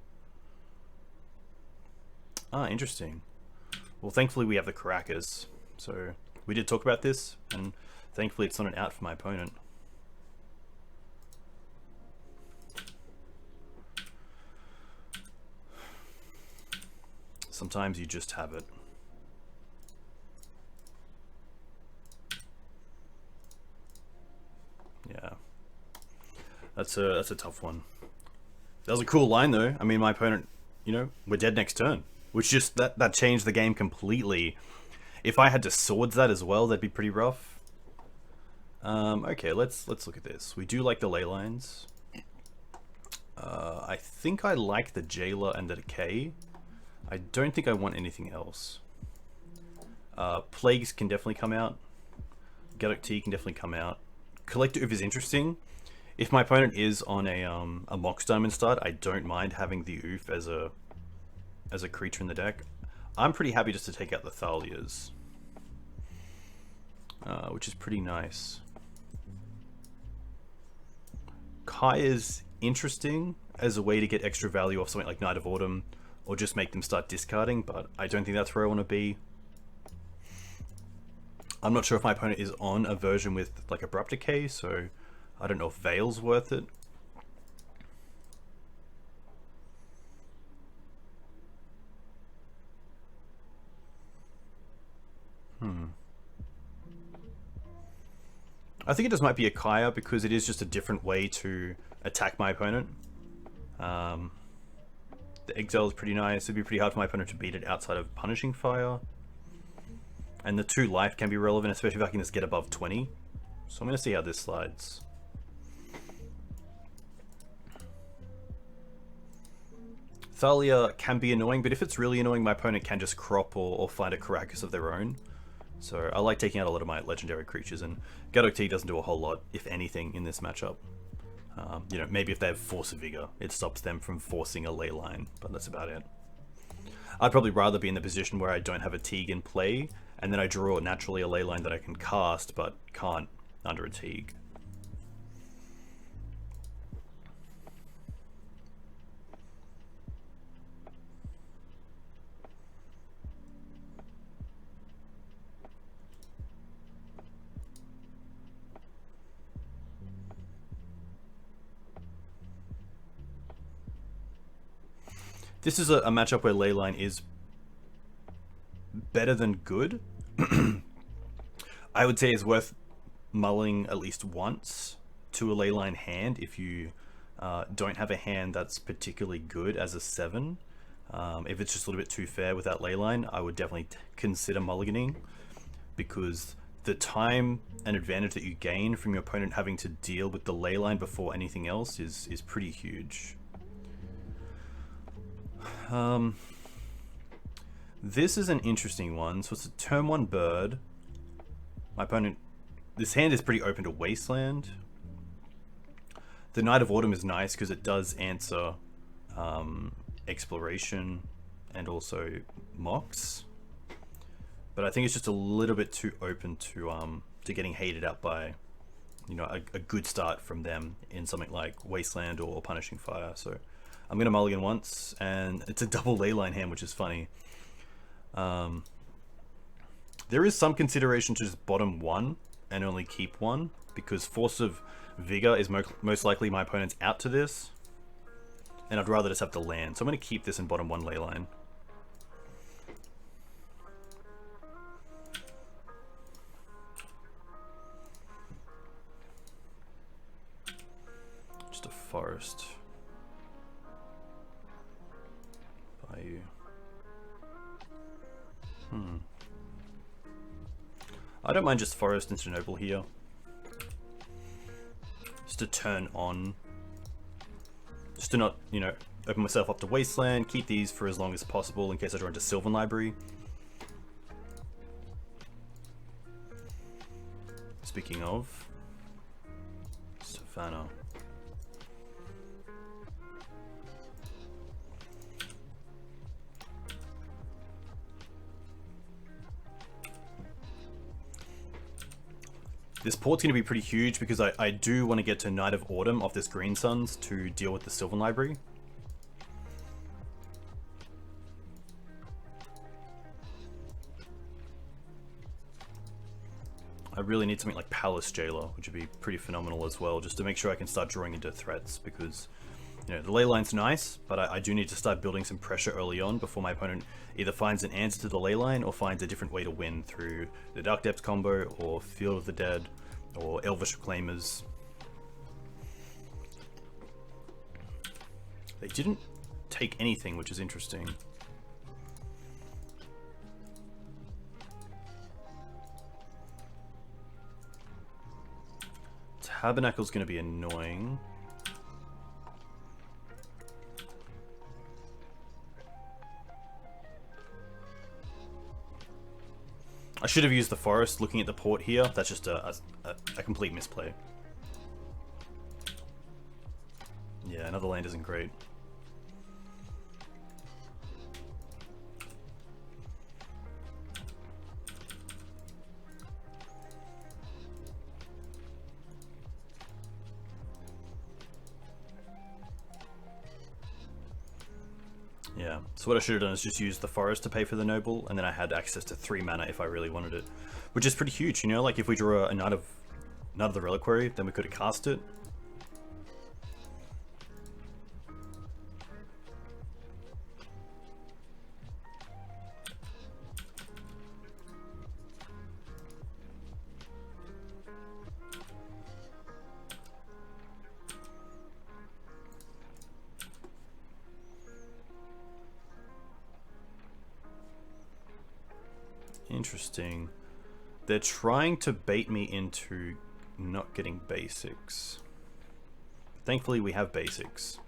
Ah, interesting. Well, thankfully we have the Caracas. So, we did talk about this, and thankfully it's not an out for my opponent. Sometimes you just have it. Yeah. That's a tough one. That was a cool line though. I mean, my opponent, we're dead next turn. Which just, that changed the game completely. If I had to swords that as well, that'd be pretty rough. Okay, let's look at this. We do like the ley lines. I think I like the Jailer and the Decay. I don't think I want anything else. Plagues can definitely come out. Gaddock Teeg can definitely come out. Collective is interesting. If my opponent is on a Mox Diamond start, I don't mind having the Oof as a creature in the deck. I'm pretty happy just to take out the Thalias, which is pretty nice. Kai is interesting as a way to get extra value off something like Knight of Autumn, or just make them start discarding, but I don't think that's where I want to be. I'm not sure if my opponent is on a version with like Abrupt Decay, so I don't know if Veil's worth it. I think it just might be a Kaya because it is just a different way to attack my opponent. The Exile is pretty nice. It'd be pretty hard for my opponent to beat it outside of Punishing Fire. And the 2 life can be relevant, especially if I can just get above 20. So I'm going to see how this slides. Thalia can be annoying, but if it's really annoying, my opponent can just crop or find a Caracas of their own. So I like taking out a lot of my legendary creatures, and Gaddock Teeg doesn't do a whole lot, if anything, in this matchup. Maybe if they have Force of Vigor, it stops them from forcing a ley line, but that's about it. I'd probably rather be in the position where I don't have a Teeg in play, and then I draw naturally a ley line that I can cast, but can't under a Teeg. This is a matchup where Leyline is better than good. I would say it's worth mulling at least once to a Leyline hand if you don't have a hand that's particularly good as a 7. If it's just a little bit too fair without Leyline, I would definitely consider mulliganing, because the time and advantage that you gain from your opponent having to deal with the Leyline before anything else is pretty huge. This is an interesting one. So it's a turn 1 bird. My opponent, this hand is pretty open to Wasteland. The Knight of Autumn is nice because it does answer Exploration and also Mox. But I think it's just a little bit too open to getting hated out by, you know, a good start from them in something like Wasteland or Punishing Fire. So I'm gonna mulligan once, and it's a double Leyline hand, which is funny. There is some consideration to just bottom 1 and only keep 1, because Force of Vigor is most likely my opponent's out to this, and I'd rather just have the land. So I'm going to keep this in bottom 1 Leyline. Just a forest. Bayou. I don't mind just forest into noble here. Just to turn on. Just to not, you know, open myself up to Wasteland, keep these for as long as possible in case I draw into Sylvan Library. Speaking of, Savannah. This port's going to be pretty huge because I do want to get to Knight of Autumn off this Green Suns to deal with the Sylvan Library. I really need something like Palace Jailer, which would be pretty phenomenal as well, just to make sure I can start drawing into threats, because, you know, the Leyline's nice, but I do need to start building some pressure early on before my opponent either finds an answer to the Leyline or finds a different way to win through the Dark Depths combo or Field of the Dead or Elvish Reclaimers. They didn't take anything, which is interesting. Tabernacle's going to be annoying. I should have used the forest looking at the port here. That's just a complete misplay. Yeah, another land isn't great. Yeah, so what I should have done is just use the forest to pay for the noble, and then I had access to 3 mana if I really wanted it. Which is pretty huge, you know, like if we draw a Knight of the Reliquary, then we could have cast it. Interesting. They're trying to bait me into not getting basics. Thankfully, we have basics.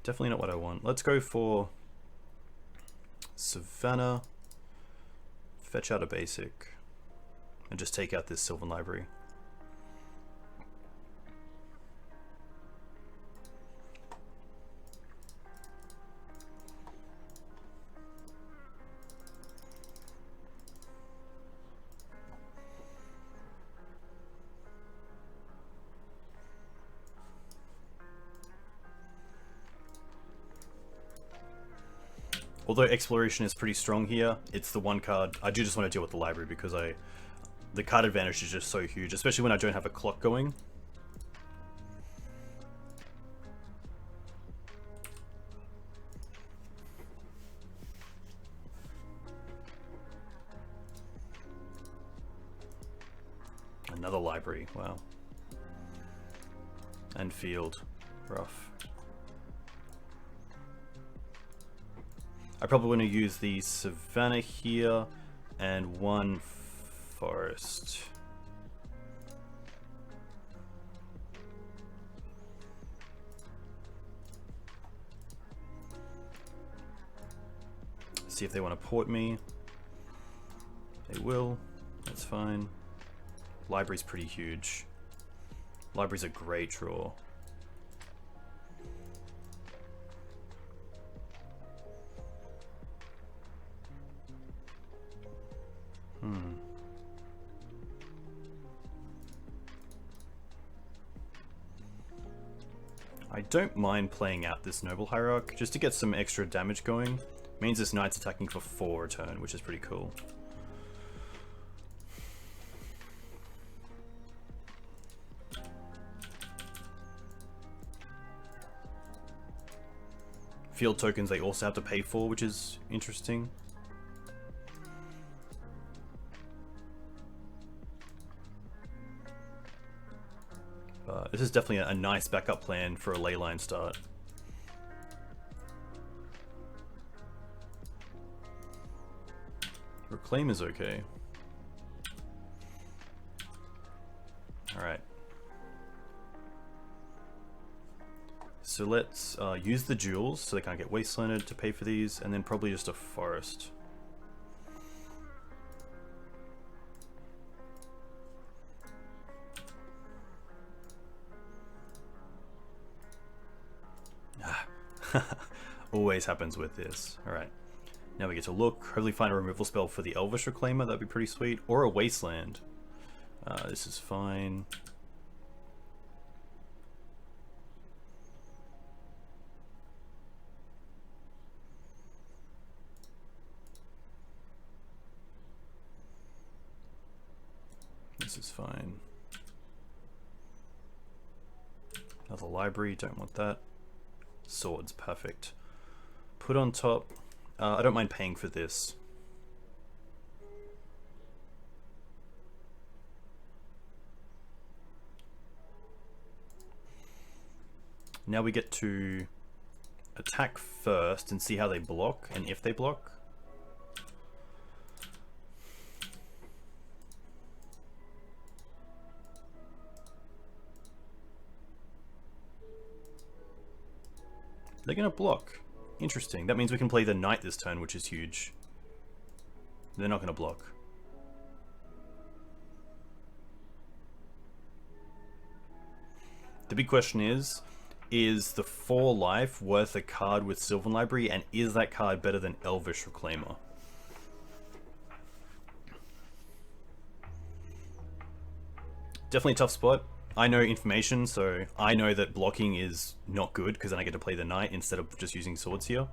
Definitely not what I want. Let's go for Savannah, fetch out a basic, and just take out this Sylvan Library. Although Exploration is pretty strong here, it's the one card. I do just want to deal with the library because the card advantage is just so huge, especially when I don't have a clock going. Another library, wow. And field, rough. I probably want to use the Savannah here and one forest. See if they want to port me. They will, that's fine. Library's pretty huge. Library's a great draw. I don't mind playing out this Noble Hierarch just to get some extra damage going. Means this knight's attacking for 4 a turn, which is pretty cool. Field tokens they also have to pay for, which is interesting. This is definitely a nice backup plan for a leyline start. Reclaim is okay. Alright. So let's use the jewels so they can't get wastelanded to pay for these, and then probably just a forest. Always happens with this. Alright. Now we get to look. Hopefully find a removal spell for the Elvish Reclaimer. That'd be pretty sweet. Or a Wasteland. This is fine. This is fine. Another library. Don't want that. Swords. Perfect. Put on top. I don't mind paying for this. Now we get to attack first and see how they block and if they block. They're gonna block. Interesting. That means we can play the knight this turn, which is huge. They're not going to block. The big question is the 4 life worth a card with Sylvan Library, and is that card better than Elvish Reclaimer? Definitely a tough spot. I know information, so I know that blocking is not good, because then I get to play the knight instead of just using swords here.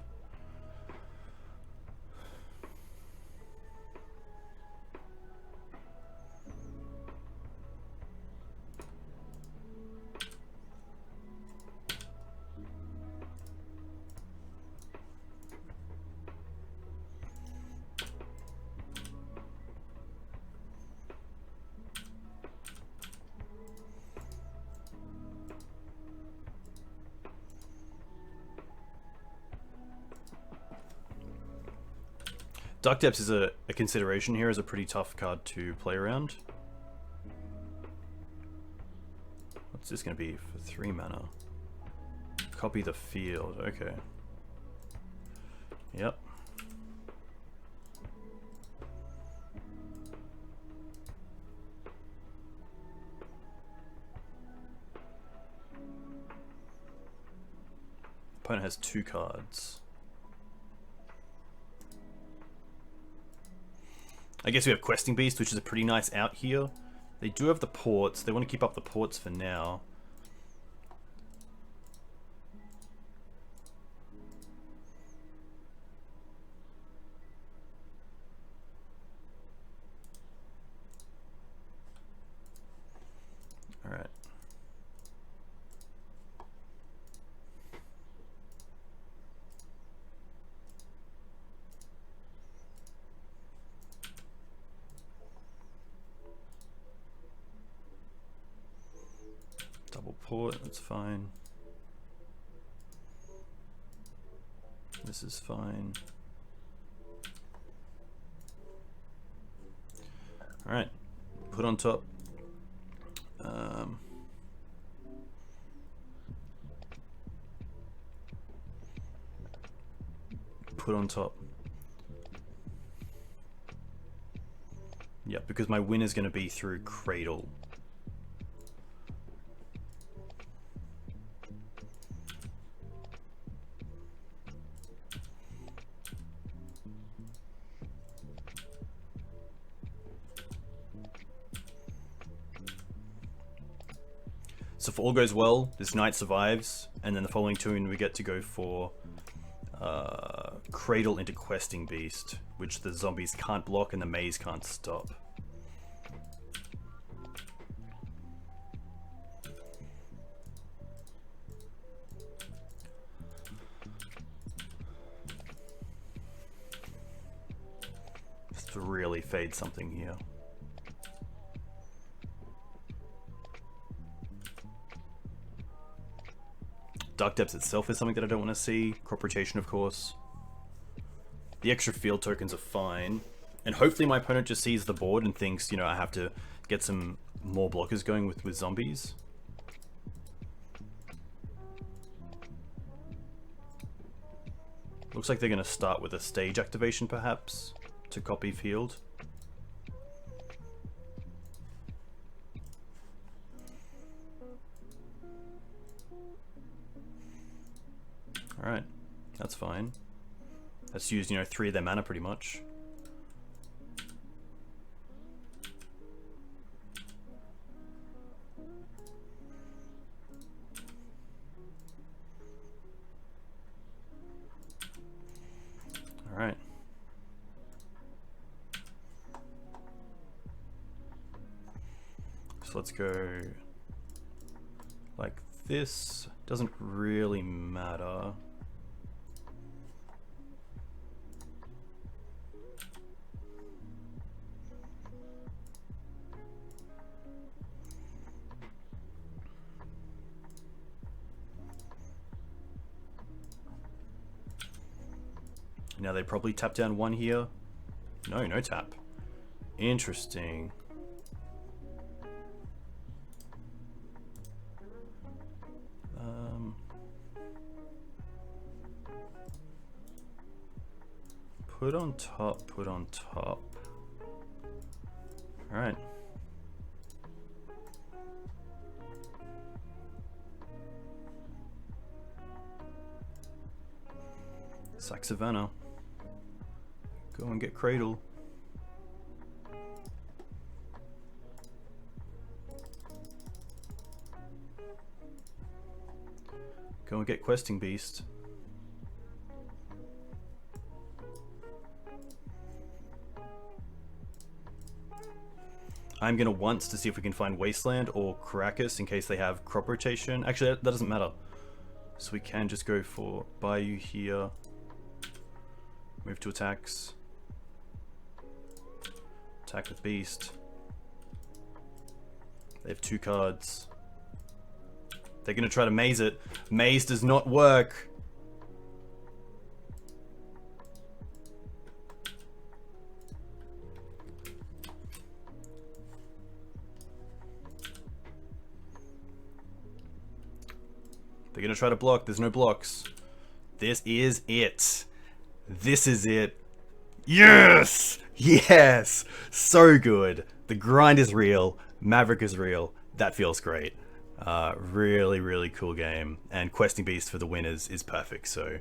Dark Depths is a consideration here, as a pretty tough card to play around. What's this going to be for 3 mana? Copy the field, okay. Yep. Opponent has 2 cards. I guess we have Questing Beast, which is a pretty nice out here. They do have the ports. They want to keep up the ports for now. Double port, that's fine. This is fine. Alright, put on top. Put on top. Yep, because my win is going to be through Cradle. So if all goes well, this knight survives, and then the following turn we get to go for Cradle into Questing Beast, which the zombies can't block and the maze can't stop. Just to really fade something here. Dark Depths itself is something that I don't want to see. Crop rotation, of course. The extra field tokens are fine. And hopefully my opponent just sees the board and thinks, you know, I have to get some more blockers going with zombies. Looks like they're going to start with a stage activation, perhaps, to copy field. Alright, that's fine. That's used, you know, 3 of their mana pretty much. Alright. So let's go like this. Doesn't really matter. Now they probably tap down 1 here. No, no tap. Interesting. Put on top, put on top. All right. Sack Savannah. Go and get Cradle. Go and get Questing Beast. I'm gonna once to see if we can find Wasteland or Caracas in case they have crop rotation. Actually, that doesn't matter. So we can just go for Bayou here. Move to attacks. Attack with Beast. They have 2 cards. They're gonna try to maze it. Maze does not work. They're gonna try to block. There's no blocks. This is it. This is it. Yes! Yes! So good. The grind is real. Maverick is real. That feels great. Really, really cool game. And Questing Beast for the winners is perfect. So,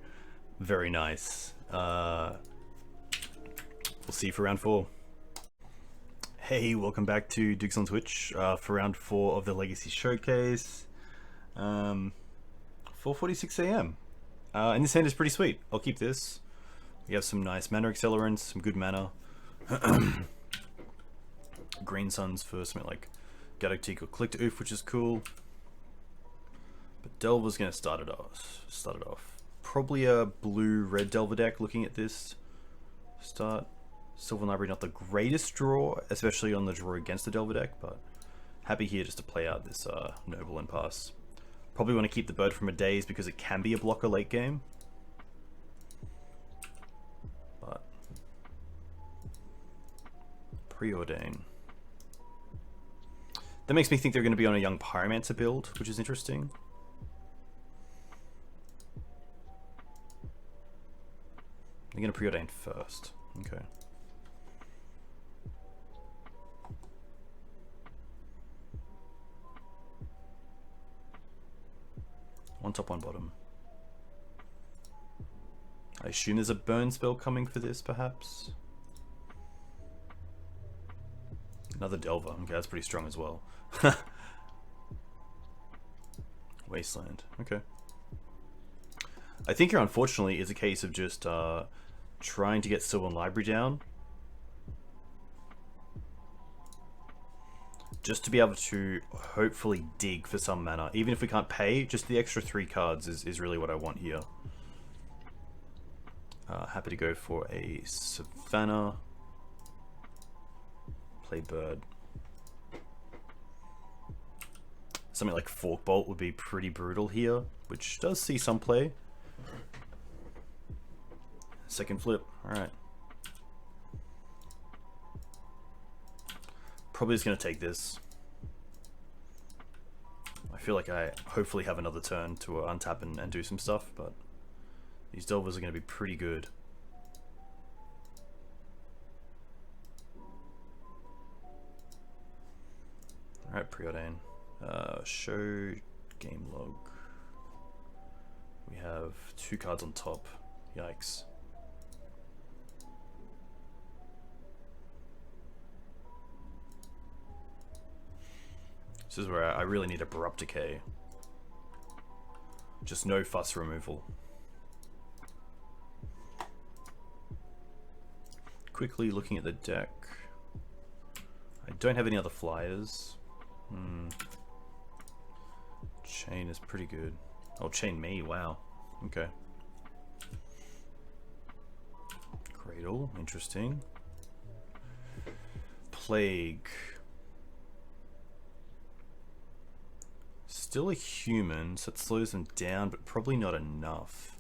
very nice. We'll see you for round 4. Hey, welcome back to Dukes on Twitch for round 4 of the Legacy Showcase. 4:46 AM. And this hand is pretty sweet. I'll keep this. We have some nice mana accelerants, some good mana. Green Suns for something like Gaddock Teeg or Click to Oof, which is cool. But Delver's gonna start it off. Probably a blue-red Delver deck looking at this start. Sylvan Library not the greatest draw, especially on the draw against the Delver deck, but Happy here just to play out this Noble and pass. Probably want to keep the bird from a daze because it can be a blocker late game. But preordain. That makes me think they're going to be on a young Pyromancer build, which is interesting. They're going to preordain first. Okay. One top, one bottom. I assume there's a burn spell coming for this, perhaps? Another Delver. Okay, that's pretty strong as well. Wasteland. Okay. I think here, unfortunately, is a case of just trying to get Sylvan Library down. Just to be able to hopefully dig for some mana. Even if we can't pay, just the extra 3 cards is really what I want here. Happy to go for a Savannah. Play bird. Something like Fork Bolt would be pretty brutal here, which does see some play. Second flip, alright. Probably just going to take this. I feel like I hopefully have another turn to untap and do some stuff, but these Delvers are going to be pretty good. Alright, preordain. Show game log. We have 2 cards on top. Yikes. This is where I really need Abrupt Decay. Just no fuss removal. Quickly looking at the deck. I don't have any other flyers. Chain is pretty good. Oh, chain me, wow. Okay. Cradle, interesting. Plague. Still a human, so it slows them down, but probably not enough.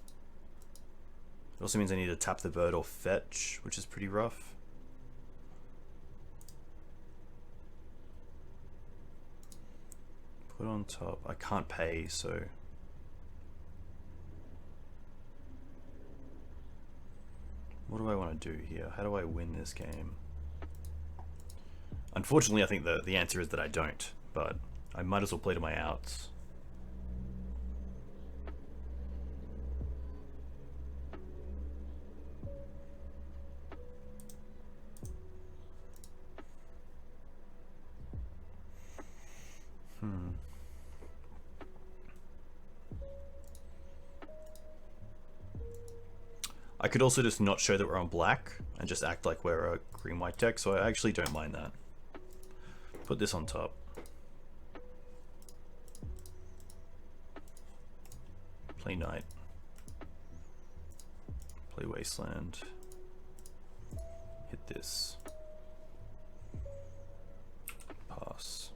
It also means I need to tap the bird or fetch, which is pretty rough. Put on top. I can't pay, so... What do I want to do here? How do I win this game? Unfortunately, I think the answer is that I don't, but I might as well play to my outs. I could also just not show that we're on black and just act like we're a green-white deck, so I actually don't mind that. Put this on top. Play Knight. Play Wasteland. Hit this. Pass.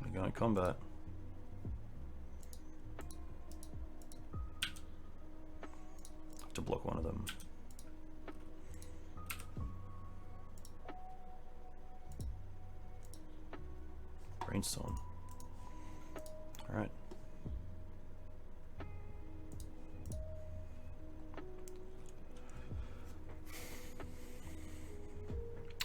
We're going to combat. Have to block one of them. Brainstorm. Alright.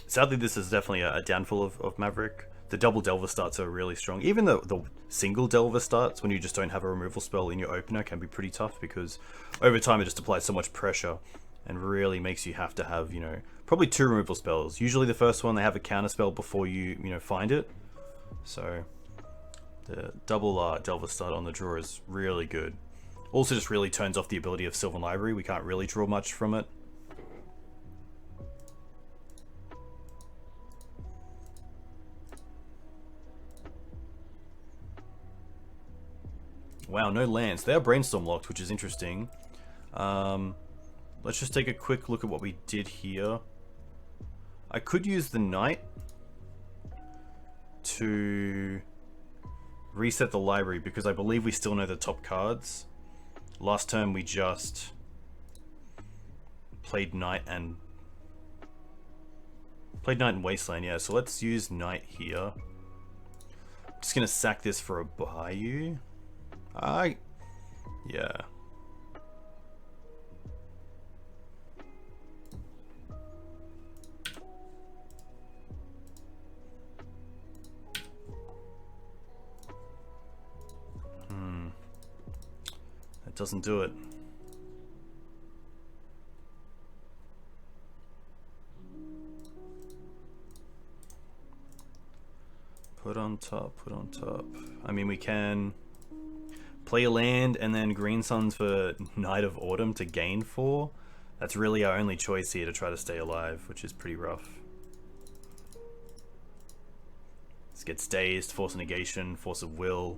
Sadly, this is definitely a downfall of Maverick. The double Delver starts are really strong. Even the single Delver starts, when you just don't have a removal spell in your opener, can be pretty tough because over time it just applies so much pressure and really makes you have to have, you know, probably 2 removal spells. Usually the first one, they have a counter spell before you find it. So the double Delver start on the draw is really good. Also just really turns off the ability of Sylvan Library. We can't really draw much from it. Wow, no lands. They are Brainstorm locked, which is interesting. Let's just take a quick look at what we did here. I could use the knight to reset the library because I believe we still know the top cards. Last turn we just played knight and wasteland, yeah, so let's use knight here. I'm just gonna sack this for a bayou. Yeah. That doesn't do it. Put on top, put on top. I mean, we can play a land and then Green Suns for Night of Autumn to gain 4. That's really our only choice here to try to stay alive, which is pretty rough. This gets dazed, force of negation, force of will.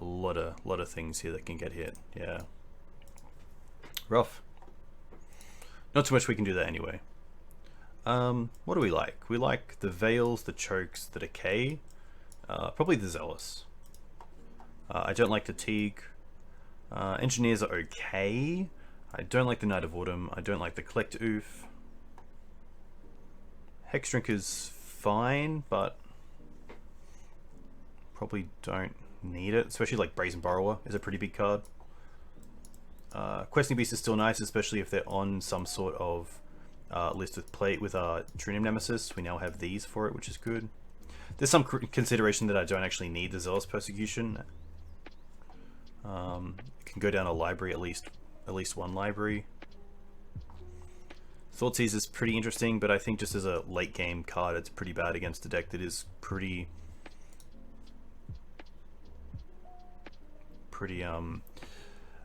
A lot of things here that can get hit. Yeah. Rough. Not too much we can do that anyway. What do we like? We like the Veils, the Chokes, the Decay. Probably the Zealous. I don't like the Teeg. Engineers are okay. I don't like the Night of Autumn. I don't like the Collect Oof. Hex Drink is fine, but probably don't need it. Especially like Brazen Borrower is a pretty big card. Questing Beast is still nice, especially if they're on some sort of list with True Name Nemesis. We now have these for it, which is good. There's some consideration that I don't actually need the Zealous Persecution. Can go down a library, at least one library. Thoughtseize is pretty interesting, but I think just as a late game card, it's pretty bad against a deck that is pretty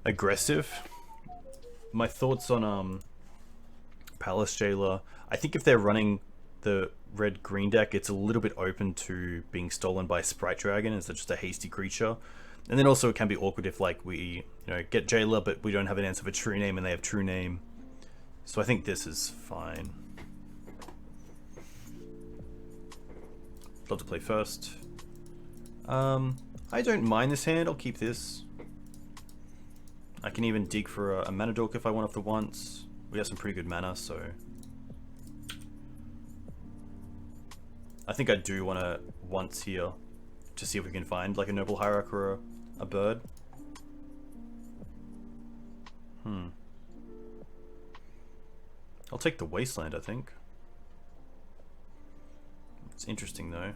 aggressive. My thoughts on Palace Jailer. I think if they're running the red-green deck, it's a little bit open to being stolen by Sprite Dragon as just a hasty creature. And then also it can be awkward if like we get Jailer but we don't have an answer for True Name and they have True Name. So I think this is fine. Love to play first. I don't mind this hand, I'll keep this. I can even dig for a mana dork if I want off the once. We have some pretty good mana, so I think I do want to once here to see if we can find like a Noble Hierarch or a bird. I'll take the Wasteland, I think. It's interesting though.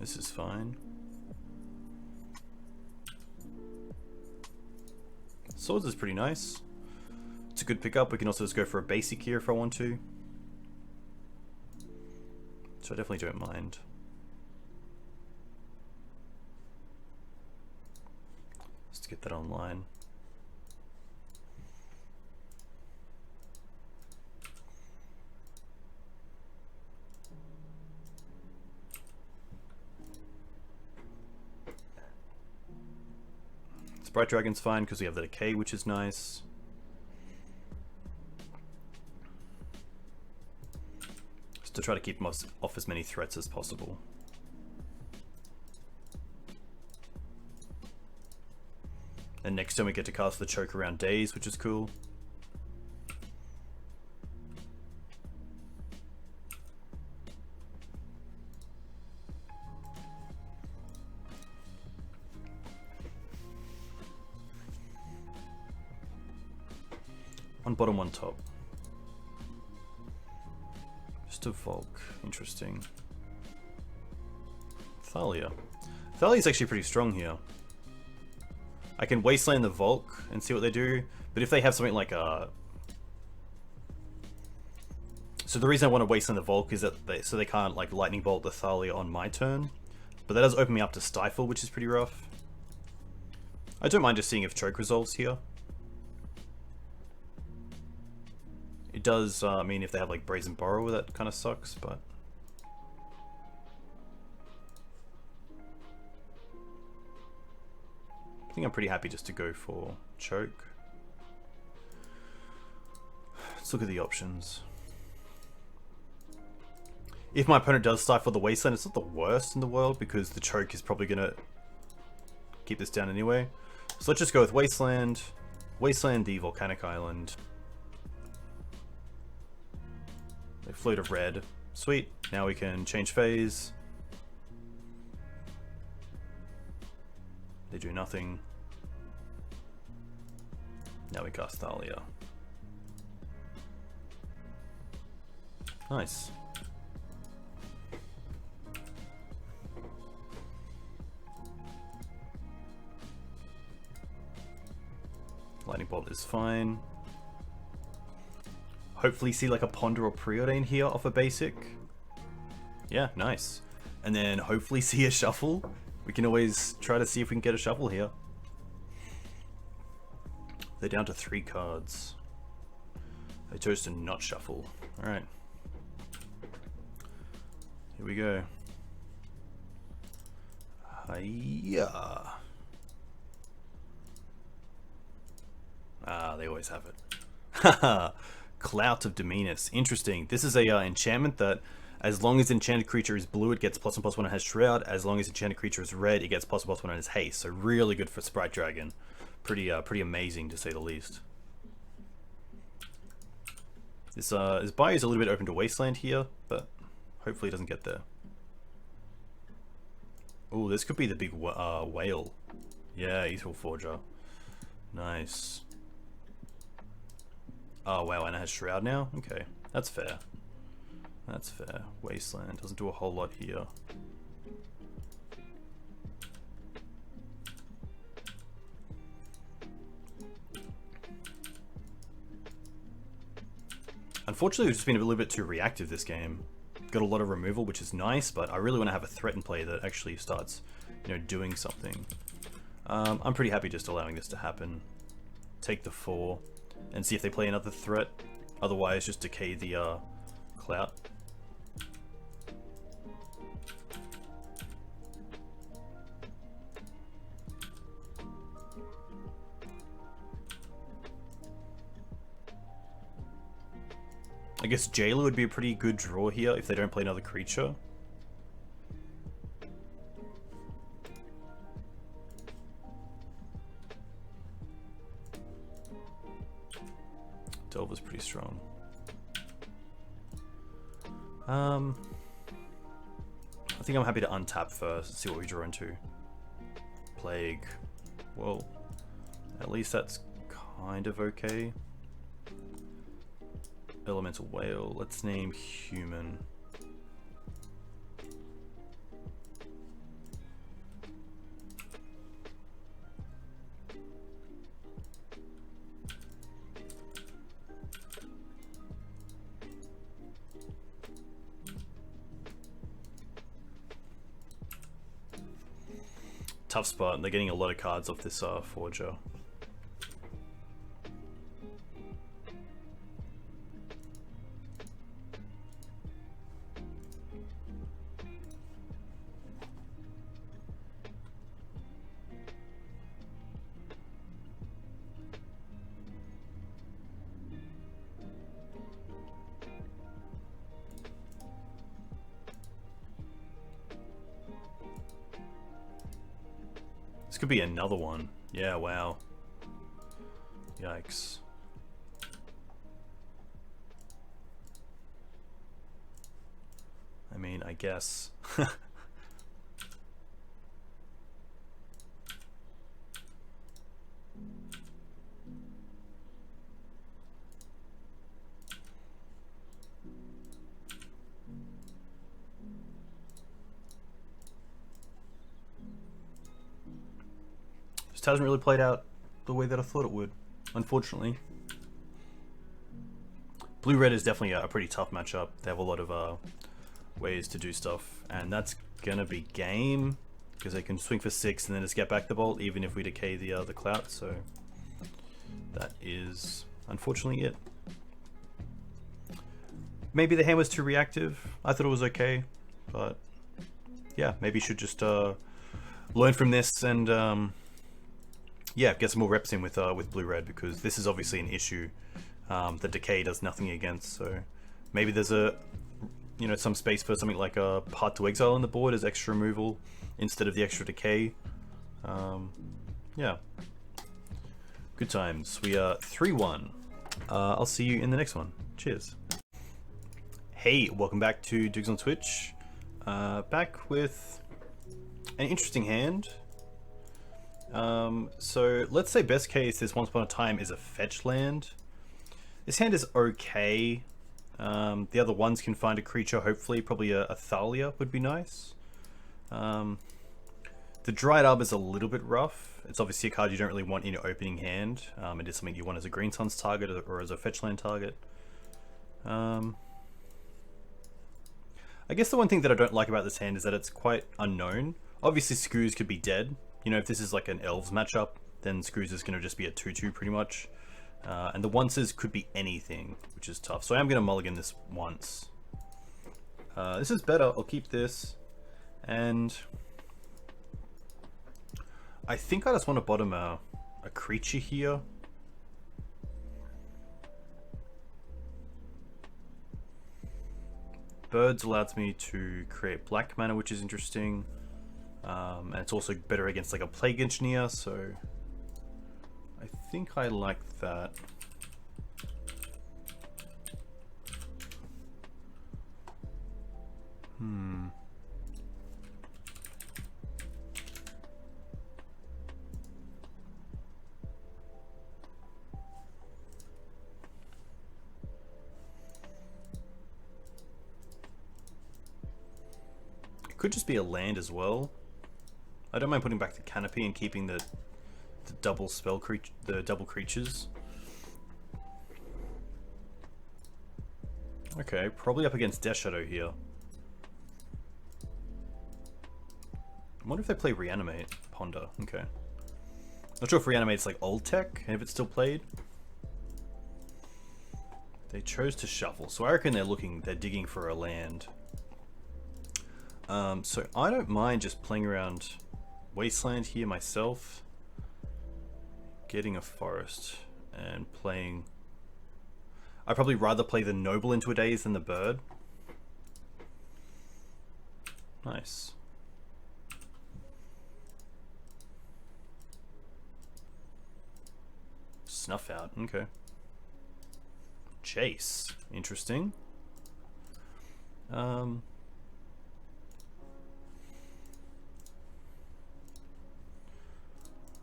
This is fine. Swords is pretty nice. It's a good pickup. We can also just go for a basic here if I want to. So I definitely don't mind. Just to get that online. Sprite Dragon's fine because we have the Decay, which is nice. Just to try to keep off as many threats as possible. And next turn we get to cast the Choke around Daze, which is cool. One bottom, one top. Just a Volk. Interesting. Thalia. Thalia's actually pretty strong here. I can Wasteland the Volk and see what they do, but if they have something like So the reason I want to wasteland the Volk is that so they can't like lightning bolt the Thalia on my turn. But that does open me up to Stifle, which is pretty rough. I don't mind just seeing if choke resolves here. It does mean if they have like Brazen Borrower, that kind of sucks, but... I think I'm pretty happy just to go for choke. Let's look at the options. If my opponent does Stifle the Wasteland, it's not the worst in the world because the choke is probably going to keep this down anyway. So let's just go with Wasteland. Wasteland the Volcanic Island. They float a red. Sweet. Now we can change phase. They do nothing. Now we cast Thalia. Nice. Lightning Bolt is fine. Hopefully see like a Ponder or Preordain here off a basic. Yeah, nice. And then hopefully see a Shuffle. We can always try to see if we can get a Shuffle here. They're down to 3 cards. They chose to not shuffle. Alright. Here we go. Hiya. Ah, they always have it. Haha. Clout of Dominus. Interesting. This is a enchantment that as long as enchanted creature is blue, it gets +1/+1 and has Shroud. As long as enchanted creature is red, it gets +1/+1 and has Haste. So really good for Sprite Dragon. Pretty amazing to say the least. This buy is a little bit open to Wasteland here, but hopefully it doesn't get there. Oh, this could be the big whale. Yeah, Ethereal Forger. Nice. Oh wow, and it has Shroud now? Okay, that's fair. That's fair. Wasteland doesn't do a whole lot here. Unfortunately, we've just been a little bit too reactive this game. Got a lot of removal, which is nice, but I really want to have a threat in play that actually starts, you know, doing something. I'm pretty happy just allowing this to happen. Take the 4 and see if they play another threat. Otherwise, just decay the Clout. I guess Jailer would be a pretty good draw here if they don't play another creature. Delver's pretty strong. I think I'm happy to untap first and see what we draw into. Plague. Well, at least that's kind of okay. Elemental Whale. Let's name Human. Tough spot. They're getting a lot of cards off this Forger. This could be another one. Yeah, wow. Yikes. I mean, I guess. Just hasn't really played out the way that I thought it would, unfortunately. Blue-red is definitely a pretty tough matchup. They have a lot of ways to do stuff, and that's gonna be game because they can swing for 6 and then just get back the bolt, even if we decay the clout. So that is unfortunately it. Maybe the hand was too reactive. I thought it was okay, but yeah, maybe you should just learn from this and yeah, get some more reps in with blue-red, because this is obviously an issue that decay does nothing against. So maybe there's some space for something like a Path to Exile on the board as extra removal instead of the extra decay. Yeah, good times. We are 3-1. I'll see you in the next one. Cheers. Hey, welcome back to Diggs on Twitch. Back with an interesting hand. So let's say best case this Once Upon a Time is a fetch land. This hand is okay. The other ones can find a creature, hopefully. Probably a Thalia would be nice. The Dried Arbor is a little bit rough. It's obviously a card you don't really want in your opening hand. It is something you want as a Green Sun's target or as a fetch land target. I guess the one thing that I don't like about this hand is that it's quite unknown. Obviously Screws could be dead. You know, if this is like an Elves matchup, then Screws is going to just be a 2-2 pretty much. And the onces could be anything, which is tough. So I am going to mulligan this once. This is better. I'll keep this. And I think I just want to bottom a creature here. Birds allows me to create black mana, which is interesting. And it's also better against like a Plague Engineer, so I think I like that. It could just be a land as well. I don't mind putting back the Canopy and keeping the double spell creature, the double creatures. Okay, probably up against Death Shadow here. I wonder if they play Reanimate. Ponder. Okay. Not sure if Reanimate's like old tech and if it's still played. They chose to shuffle, so I reckon they're digging for a land. So I don't mind just playing around Wasteland here myself, getting a forest and playing. I'd probably rather play the Noble into a Daze than the Bird. Nice. Snuff out, okay. Chase, interesting.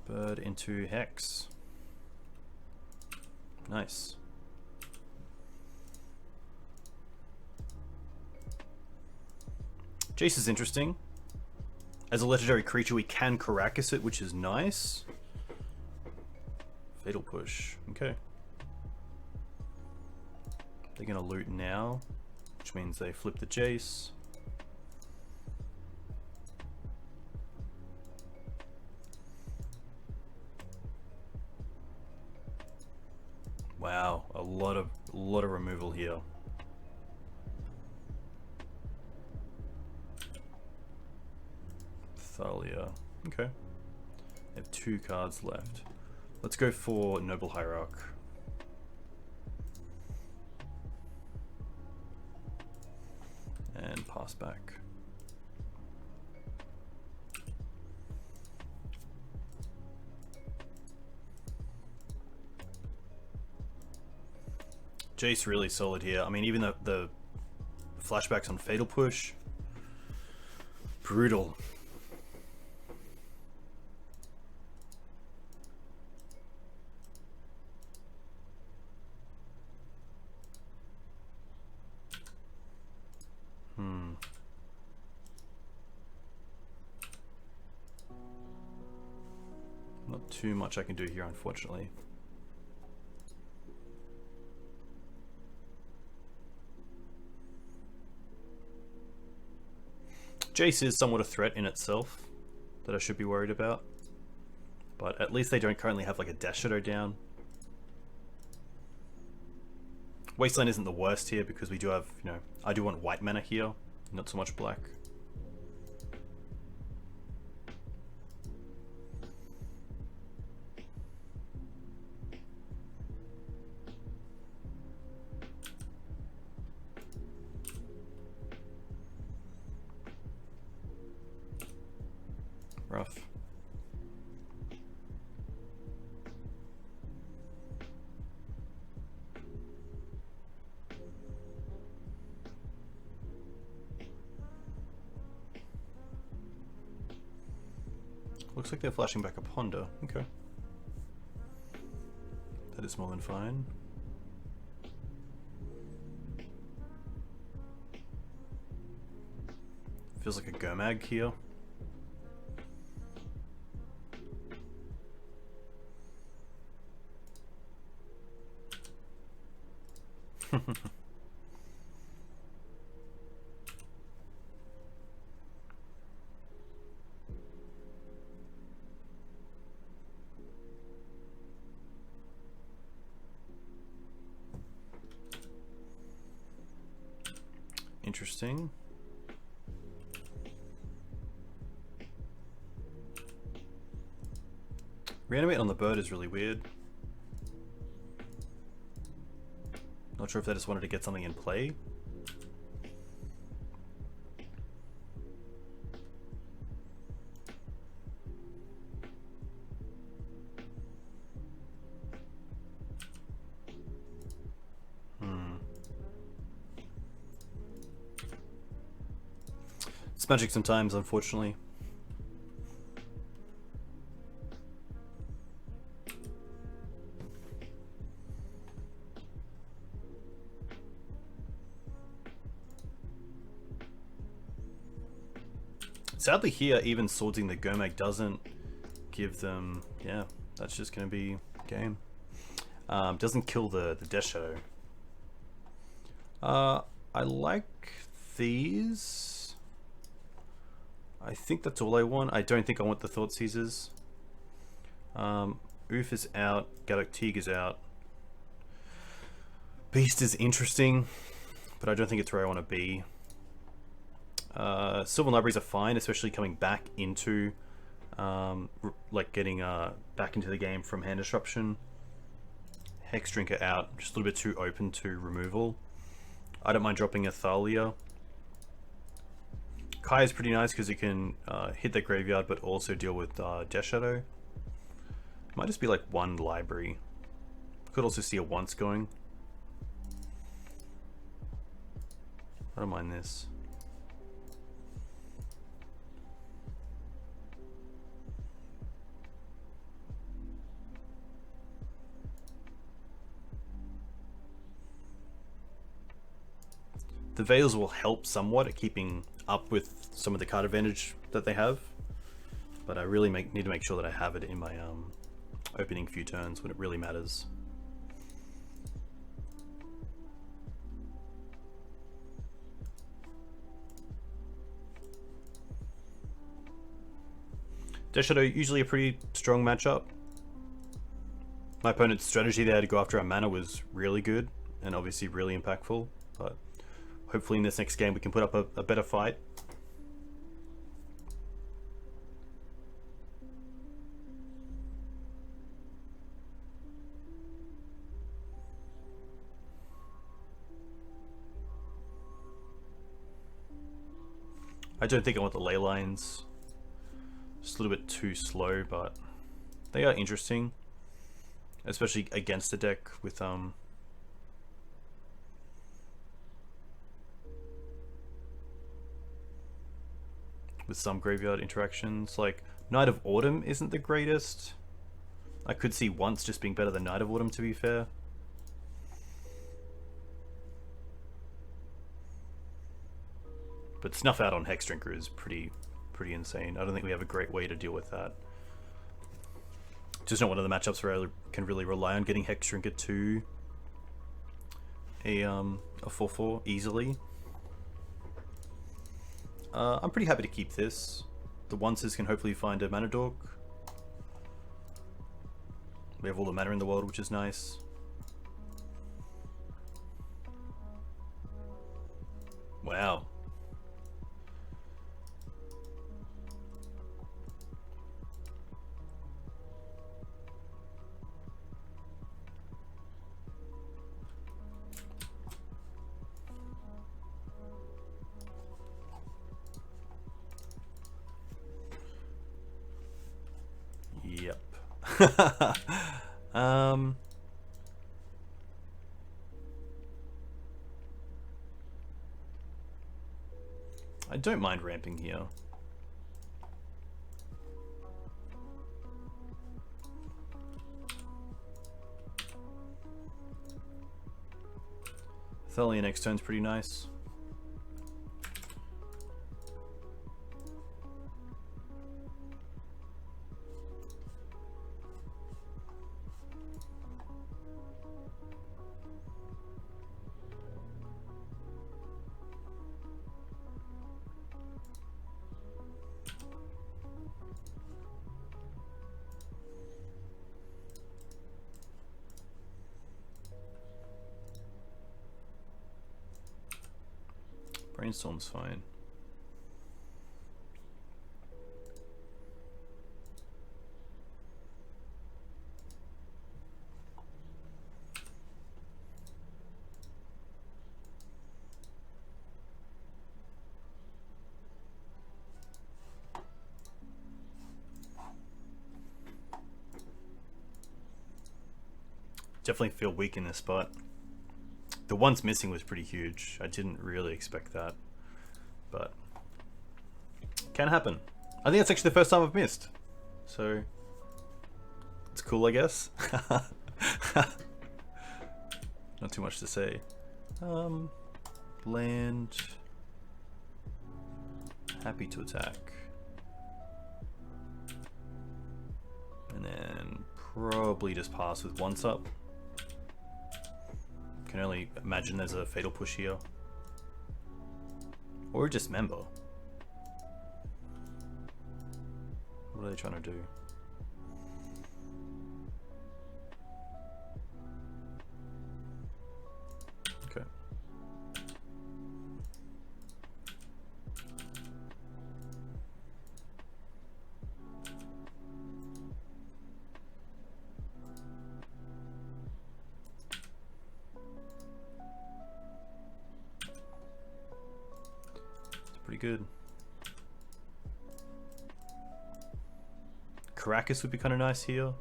Bird into Hex. Nice. Jace is interesting. As a legendary creature, we can Caracas it, which is nice. Fatal Push. Okay. They're gonna loot now, which means they flip the Jace. Wow, a lot of removal here. Thalia. Okay. They have 2 cards left. Let's go for Noble Hierarch. And pass back. Jace really solid here. I mean, even the flashbacks on Fatal Push, brutal. Not too much I can do here, unfortunately. Jace is somewhat a threat in itself that I should be worried about. But at least they don't currently have like a Death Shadow down. Wasteland isn't the worst here because we do have, you know, I do want white mana here, not so much black. Rough. Looks like they're flashing back a Ponder. Okay. That is more than fine. Feels like a Gomag here. Interesting. Reanimate on the bird is really weird. Not sure if they just wanted to get something in play. It's Magic sometimes, unfortunately. Sadly here, even swordsing the Gomag doesn't give them... Yeah, that's just going to be game. Doesn't kill the Death Shadow. I like these. I think that's all I want. I don't think I want the Thought Seizers. Oof is out. Gaddock Teeg is out. Beast is interesting, but I don't think it's where I want to be. Sylvan Libraries are fine, especially coming back into, like getting back into the game from hand disruption. Hex Drinker out, just a little bit too open to removal. I don't mind dropping a Thalia. Kai is pretty nice because you can hit the graveyard but also deal with Death Shadow. Might just be like one library. Could also see a once going. I don't mind this. The Veils will help somewhat at keeping up with some of the card advantage that they have, but I really need to make sure that I have it in my opening few turns when it really matters. Death Shadow, usually a pretty strong matchup. My opponent's strategy there to go after our mana was really good and obviously really impactful, but hopefully in this next game we can put up a better fight. I don't think I want the ley lines. Just a little bit too slow, but they are interesting, especially against the deck with some graveyard interactions. Like Night of Autumn isn't the greatest. I could see once just being better than Night of Autumn, to be fair. But Snuff Out on Hex Drinker is pretty insane. I don't think we have a great way to deal with that. Just not one of the matchups where I can really rely on getting Hex Drinker to a 4/4 easily. I'm pretty happy to keep this. The onces can hopefully find a mana dork. We have all the mana in the world, which is nice. Wow. Yep. I don't mind ramping here. Thalia next turn's pretty nice. Brainstorm's fine. Definitely feel weak in this spot. The once missing was pretty huge. I didn't really expect that, but can happen. I think that's actually the first time I've missed, so it's cool, I guess. Not too much to say. Land. Happy to attack, and then probably just pass with once up. Can only imagine there's a fatal push here, or dismember. What are they trying to do? Okay. Pretty good. Caracas would be kind of nice here.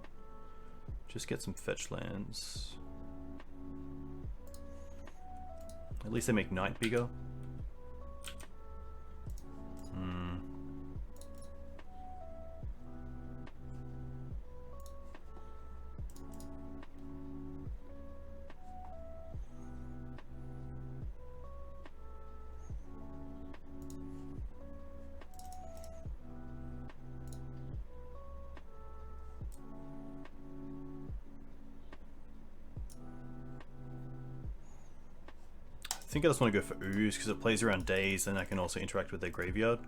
Just get some fetch lands. At least they make night bigger. I think I just want to go for Ooze because it plays around days and I can also interact with their graveyard.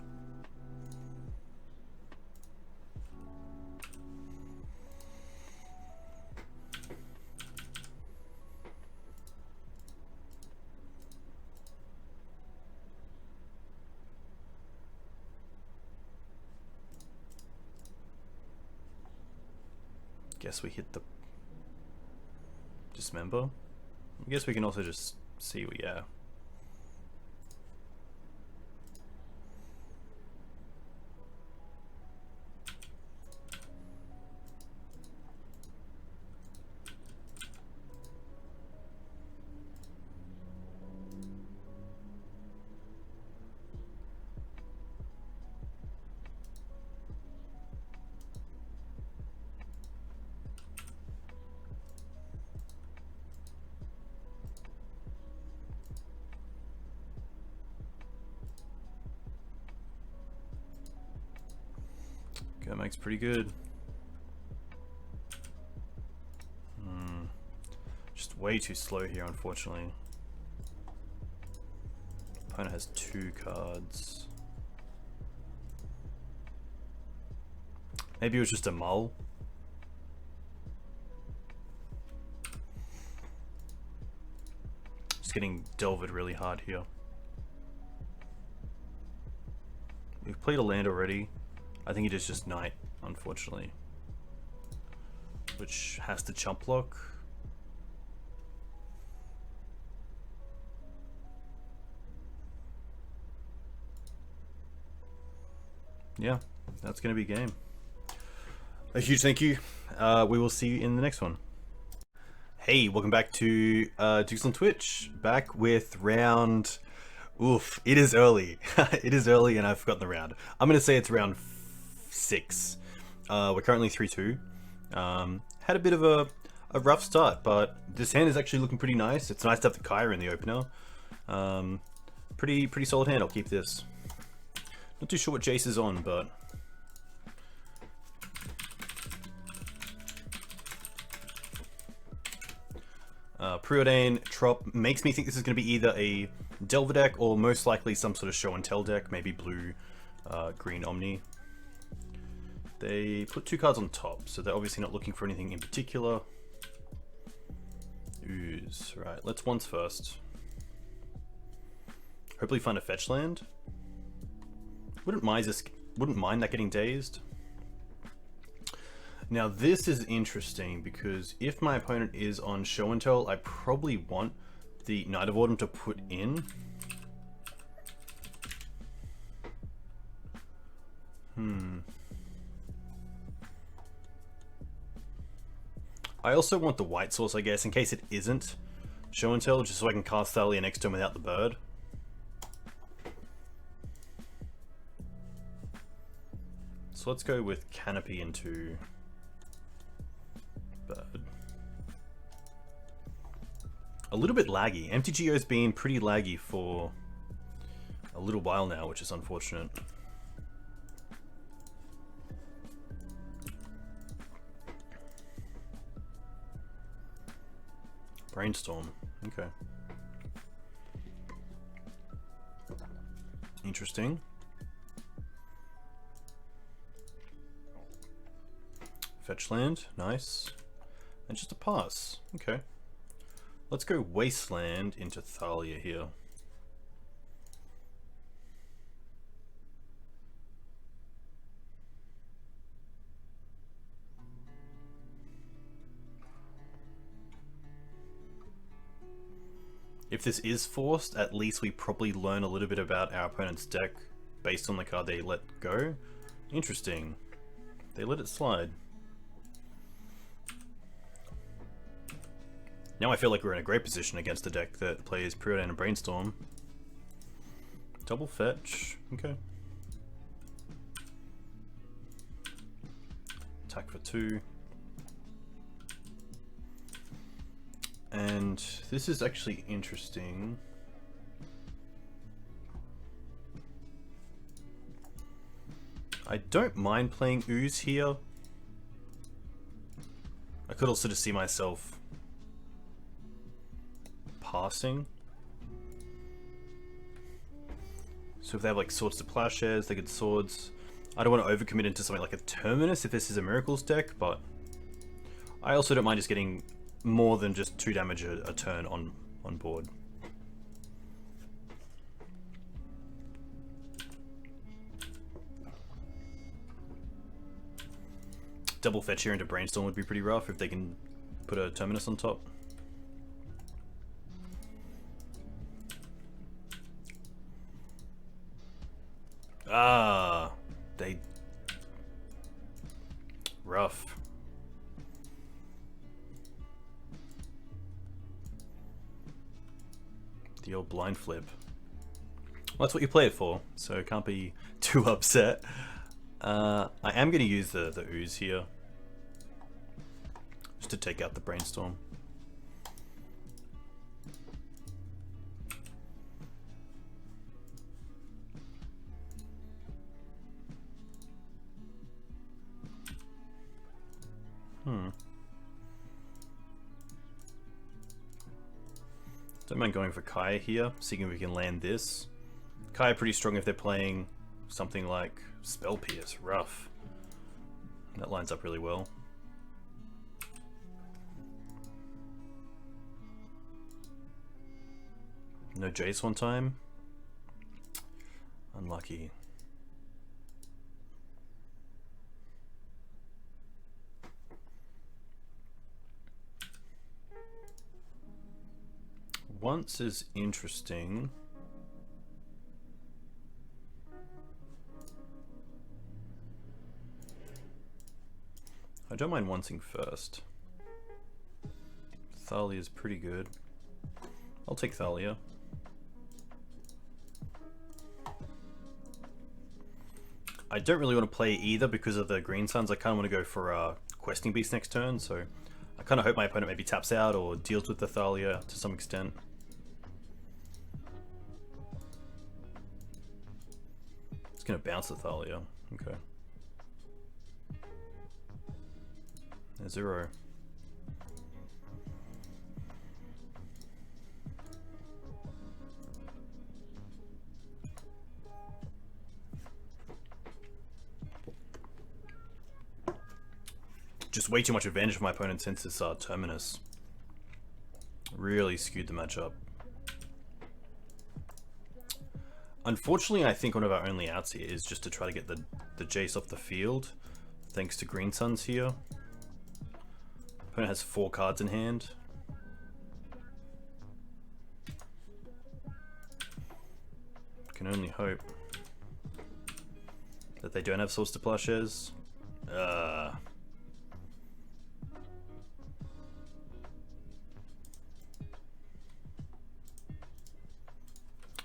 Guess we hit the dismember. I guess we can also just see what, yeah. That makes pretty good. Just way too slow here, unfortunately. Opponent has 2 cards. Maybe it was just a mull. Just getting delved really hard here. We've played a land already. I think it is just knight, unfortunately. Which has to chump block. Yeah, that's going to be game. A huge thank you. We will see you in the next one. Hey, welcome back to Dukes on Twitch. Back with round... Oof, it is early. It is early and I've forgotten the round. I'm going to say it's round 6. We're currently 3-2. Had a bit of a rough start, but this hand is actually looking pretty nice. It's nice to have the Kaya in the opener. Pretty solid hand. I'll keep this. Not too sure what Jace is on, but... Preordain Trop makes me think this is going to be either a Delver deck or most likely some sort of show and tell deck, maybe blue, green Omni. They put 2 cards on top, so they're obviously not looking for anything in particular. Ooze. Right, let's once first. Hopefully find a fetch land. Wouldn't mind that getting dazed. Now this is interesting because if my opponent is on show and tell, I probably want the Knight of Autumn to put in. I also want the white source, I guess, in case it isn't show and tell, just so I can cast Thalia next to him without the bird. So let's go with Canopy into bird. A little bit laggy. MTGO's been pretty laggy for a little while now, which is unfortunate. Brainstorm. Okay. Interesting. Fetch land. Nice. And just a pass. Okay. Let's go Wasteland into Thalia here. If this is forced, at least we probably learn a little bit about our opponent's deck based on the card they let go. Interesting. They let it slide. Now I feel like we're in a great position against a deck that plays Preordain and Brainstorm. Double fetch. Okay. Attack for 2. And this is actually interesting. I don't mind playing Ooze here. I could also just see myself passing. So if they have like Swords to Plowshares, they get Swords. I don't want to overcommit into something like a Terminus if this is a Miracles deck, but I also don't mind just getting more than just 2 damage a turn on board. Double fetch here into Brainstorm would be pretty rough if they can put a Terminus on top. Ah, they... rough. The old blind flip. Well, that's what you play it for, so can't be too upset. I am going to use the Ooze here. Just to take out the Brainstorm. Don't mind going for Kaya here, seeing if we can land this. Kaya pretty strong if they're playing something like Spell Pierce, rough. That lines up really well. No Jace one time. Unlucky. Once is interesting. I don't mind oncing first. Thalia is pretty good. I'll take Thalia. I don't really want to play either because of the Green Suns. I kind of want to go for Questing Beast next turn, so I kind of hope my opponent maybe taps out or deals with the Thalia to some extent. It's going to bounce the Thalia. Okay. A 0. Just way too much advantage for my opponent since this Terminus. Really skewed the matchup. Unfortunately, I think one of our only outs here is just to try to get the Jace off the field, thanks to Green Suns here. Opponent has 4 cards in hand. Can only hope that they don't have Source to Plowshares. I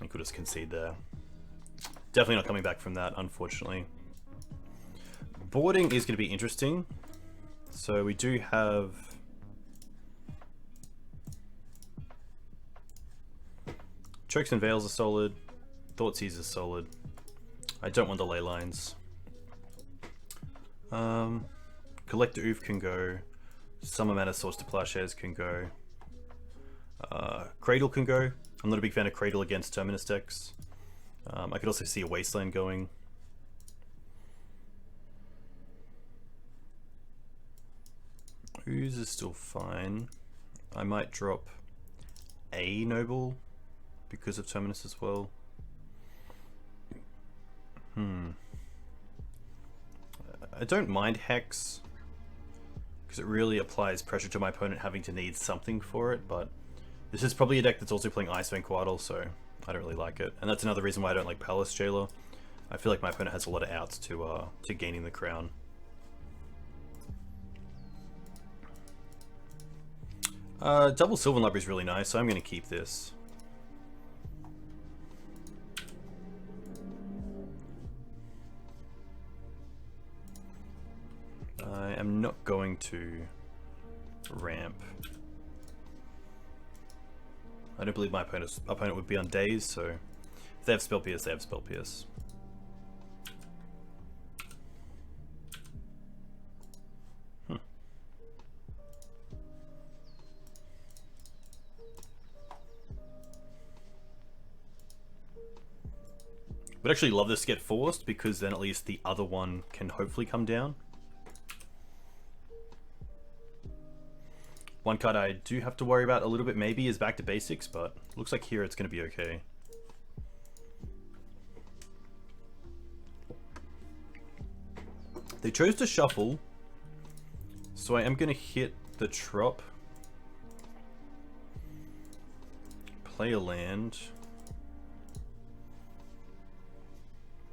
could just concede there. Definitely not coming back from that, unfortunately. Boarding is going to be interesting. So we do have Chokes and Veils are solid. Thoughtseize is solid. I don't want the ley lines. Collector Oof can go. Some amount of Source to Plowshares can go. Cradle can go. I'm not a big fan of Cradle against Terminus decks. I could also see a Wasteland going. Ooze is still fine. I might drop a Noble because of Terminus as well. I don't mind Hex because it really applies pressure to my opponent having to need something for it, but this is probably a deck that's also playing Icewind Quaddle, so I don't really like it. And that's another reason why I don't like Palace Jailer. I feel like my opponent has a lot of outs to gaining the crown. Double Sylvan Library is really nice, so I'm going to keep this. I am not going to ramp. I don't believe my opponent would be on daze, so if they have Spell Pierce, they have Spell Pierce. Would actually love this to get forced because then at least the other one can hopefully come down. One card I do have to worry about a little bit maybe is Back to Basics, but looks like here it's going to be okay. They chose to shuffle, so I am going to hit the Trop. Play a land.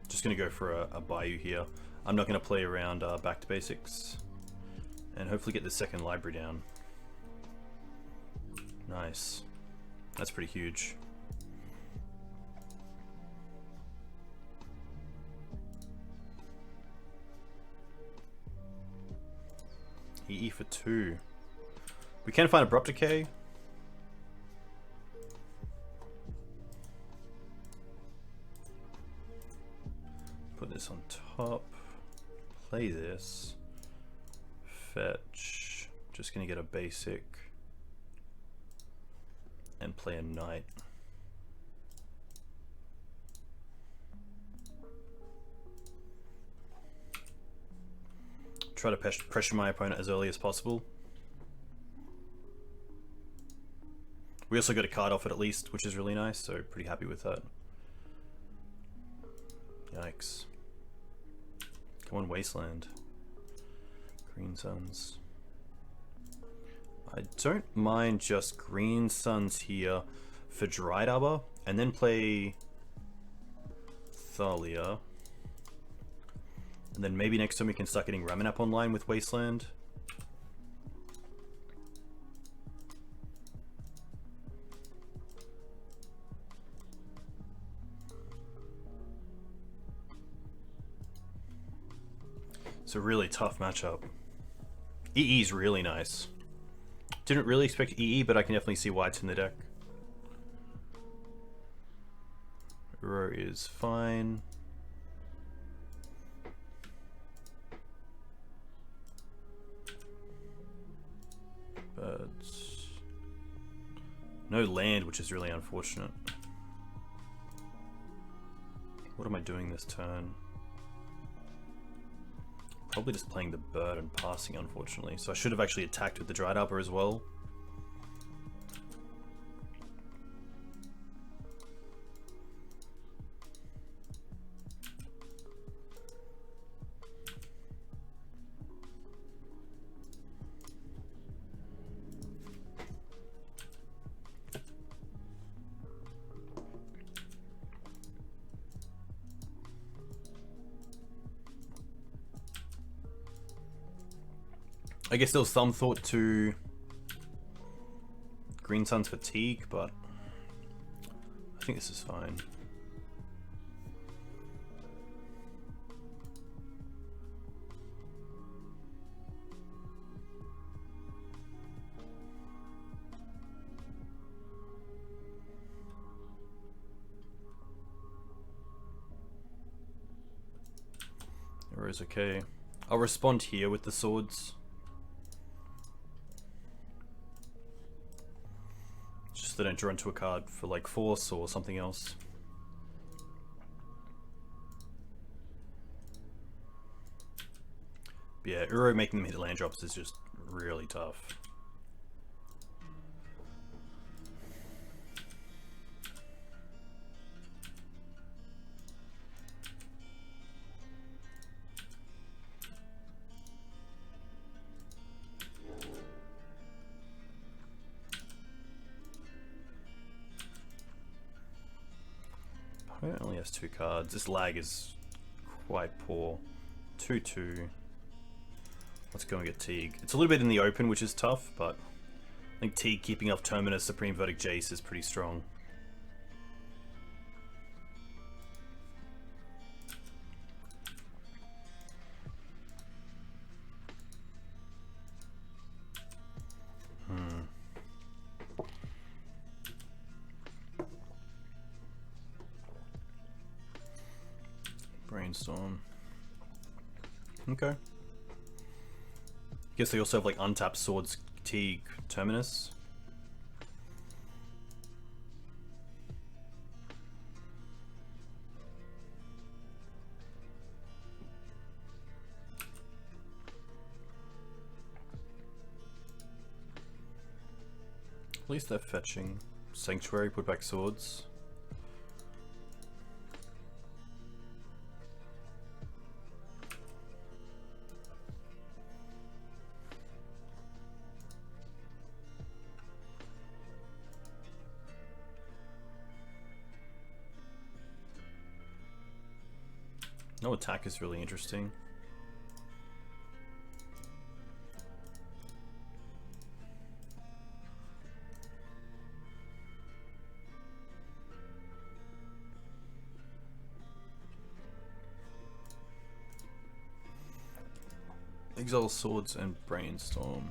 Just going to go for a Bayou here. I'm not going to play around Back to Basics. And hopefully get the second library down. Nice. That's pretty huge. EE for 2. We can find Abrupt Decay. Put this on top. Play this. Fetch. Just gonna get a basic. And play a knight. Try to pressure my opponent as early as possible. We also got a card off it at least, which is really nice, so pretty happy with that. Yikes. Come on, Wasteland. Green Suns. I don't mind just Green Suns here for Dried Arbor, and then play Thalia. And then maybe next time we can start getting Ramanap online with Wasteland. It's a really tough matchup. EE is really nice. Didn't really expect EE, but I can definitely see why it's in the deck. Uro is fine. Birds. No land, which is really unfortunate. What am I doing this turn? Probably just playing the bird and passing, unfortunately. So I should have actually attacked with the Dried Arbor as well. I guess there was some thought to Green Suns for Teeg, but I think this is fine. Arrow's okay. I'll respond here with the swords. They don't draw into a card for like force or something else. But yeah, Uro making them hit land drops is just really tough. It only has 2 cards. This lag is quite poor. 2/2. Let's go and get Teeg. It's a little bit in the open, which is tough, but I think Teeg keeping off Terminus, Supreme Verdict, Jace is pretty strong. Brainstorm. Okay. Guess they also have like untapped Swords, Teeg, Terminus. At least they're fetching. Sanctuary, put back swords. No attack is really interesting. Exile Swords and Brainstorm.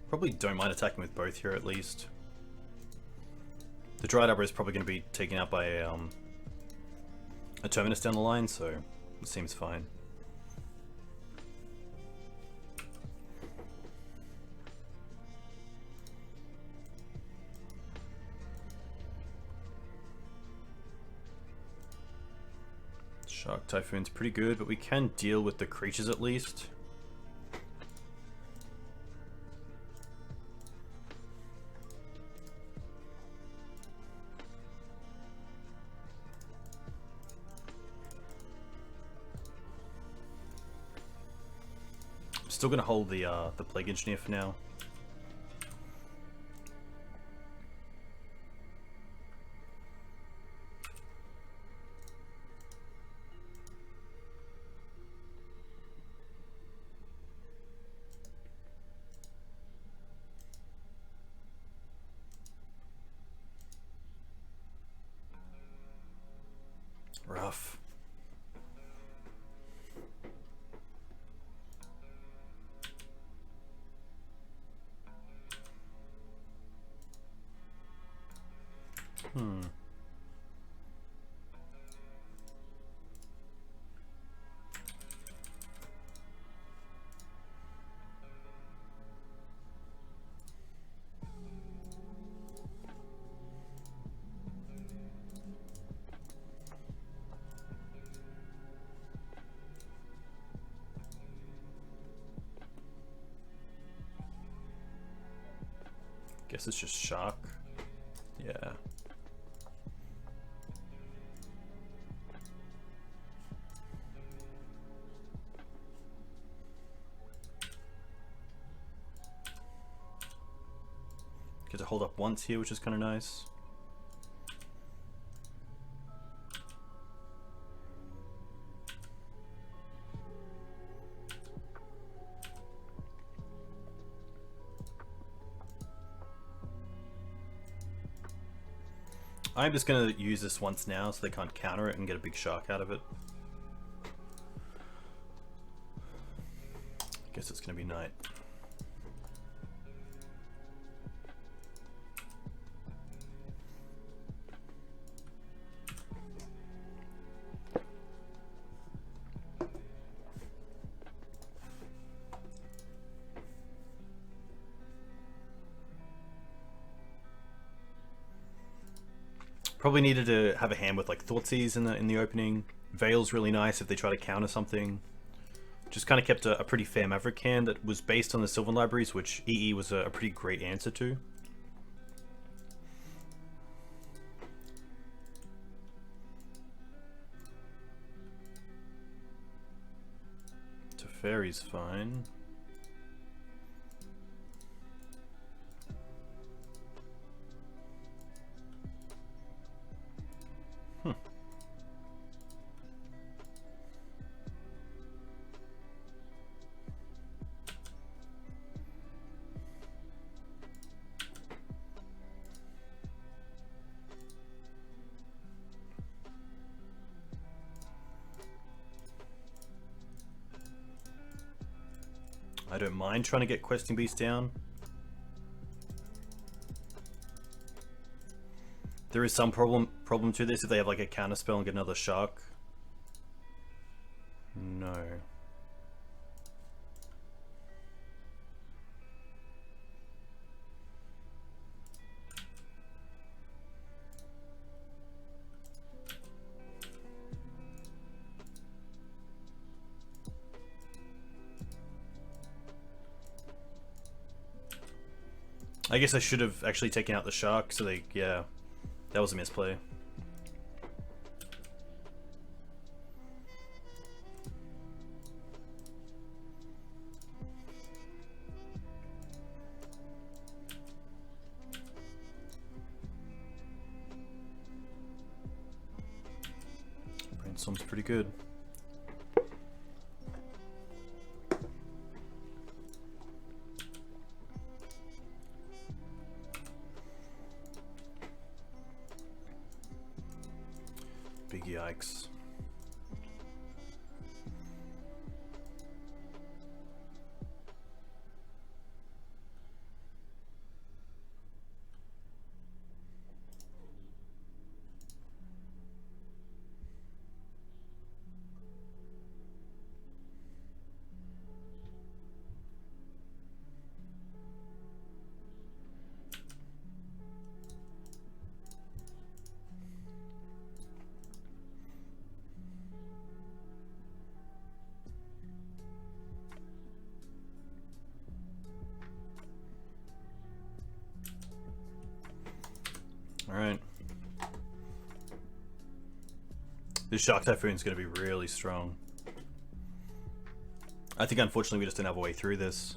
Probably don't mind attacking with both here at least. The Dried Arbor is probably going to be taken out by a Terminus down the line, so it seems fine. Shark Typhoon's pretty good, but we can deal with the creatures at least. Still gonna hold the Plague Engineer for now. Rough. Guess it's just shock. Yeah. Get to hold up once here, which is kind of nice. I'm just going to use this once now so they can't counter it and get a big shark out of it. Guess it's going to be night. Probably needed to have a hand with like Thoughtseize in the opening. Veil's really nice if they try to counter something. Just kind of kept a pretty fair Maverick hand that was based on the Sylvan Libraries, which EE was a pretty great answer to. Teferi's fine. I don't mind trying to get Questing Beast down. There is some problem to this if they have like a counter spell and get another shark. No. I guess I should have actually taken out the shark, so they, yeah, that was a misplay. Brainstorm's pretty good. Big yikes. This Shark Typhoon's going to be really strong. I think unfortunately we just don't have a way through this.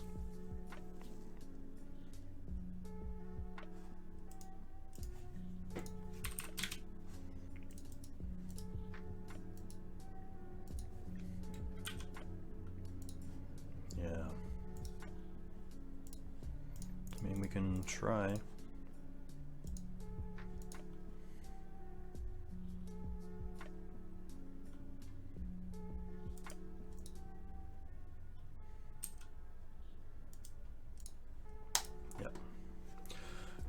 Yeah. I mean, we can try.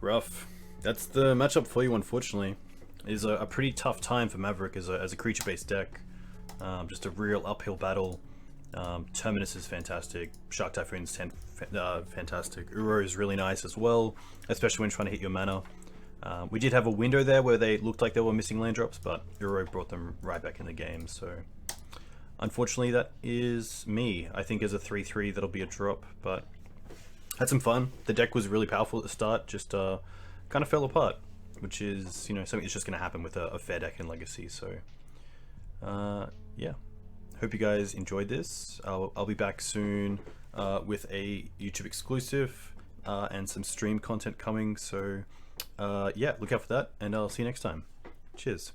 Rough. That's the matchup for you, unfortunately. It is a pretty tough time for Maverick as a creature-based deck. Just a real uphill battle. Terminus is fantastic. Shark Typhoon's fantastic. Uro is really nice as well, especially when trying to hit your mana. We did have a window there where they looked like they were missing land drops, but Uro brought them right back in the game, so... Unfortunately, that is me. I think as a 3-3, that'll be a drop, but... Had some fun. The deck was really powerful at the start, just kind of fell apart, which is, you know, something that's just going to happen with a fair deck in Legacy. So, yeah. Hope you guys enjoyed this. I'll be back soon with a YouTube exclusive and some stream content coming. So, yeah, look out for that, and I'll see you next time. Cheers.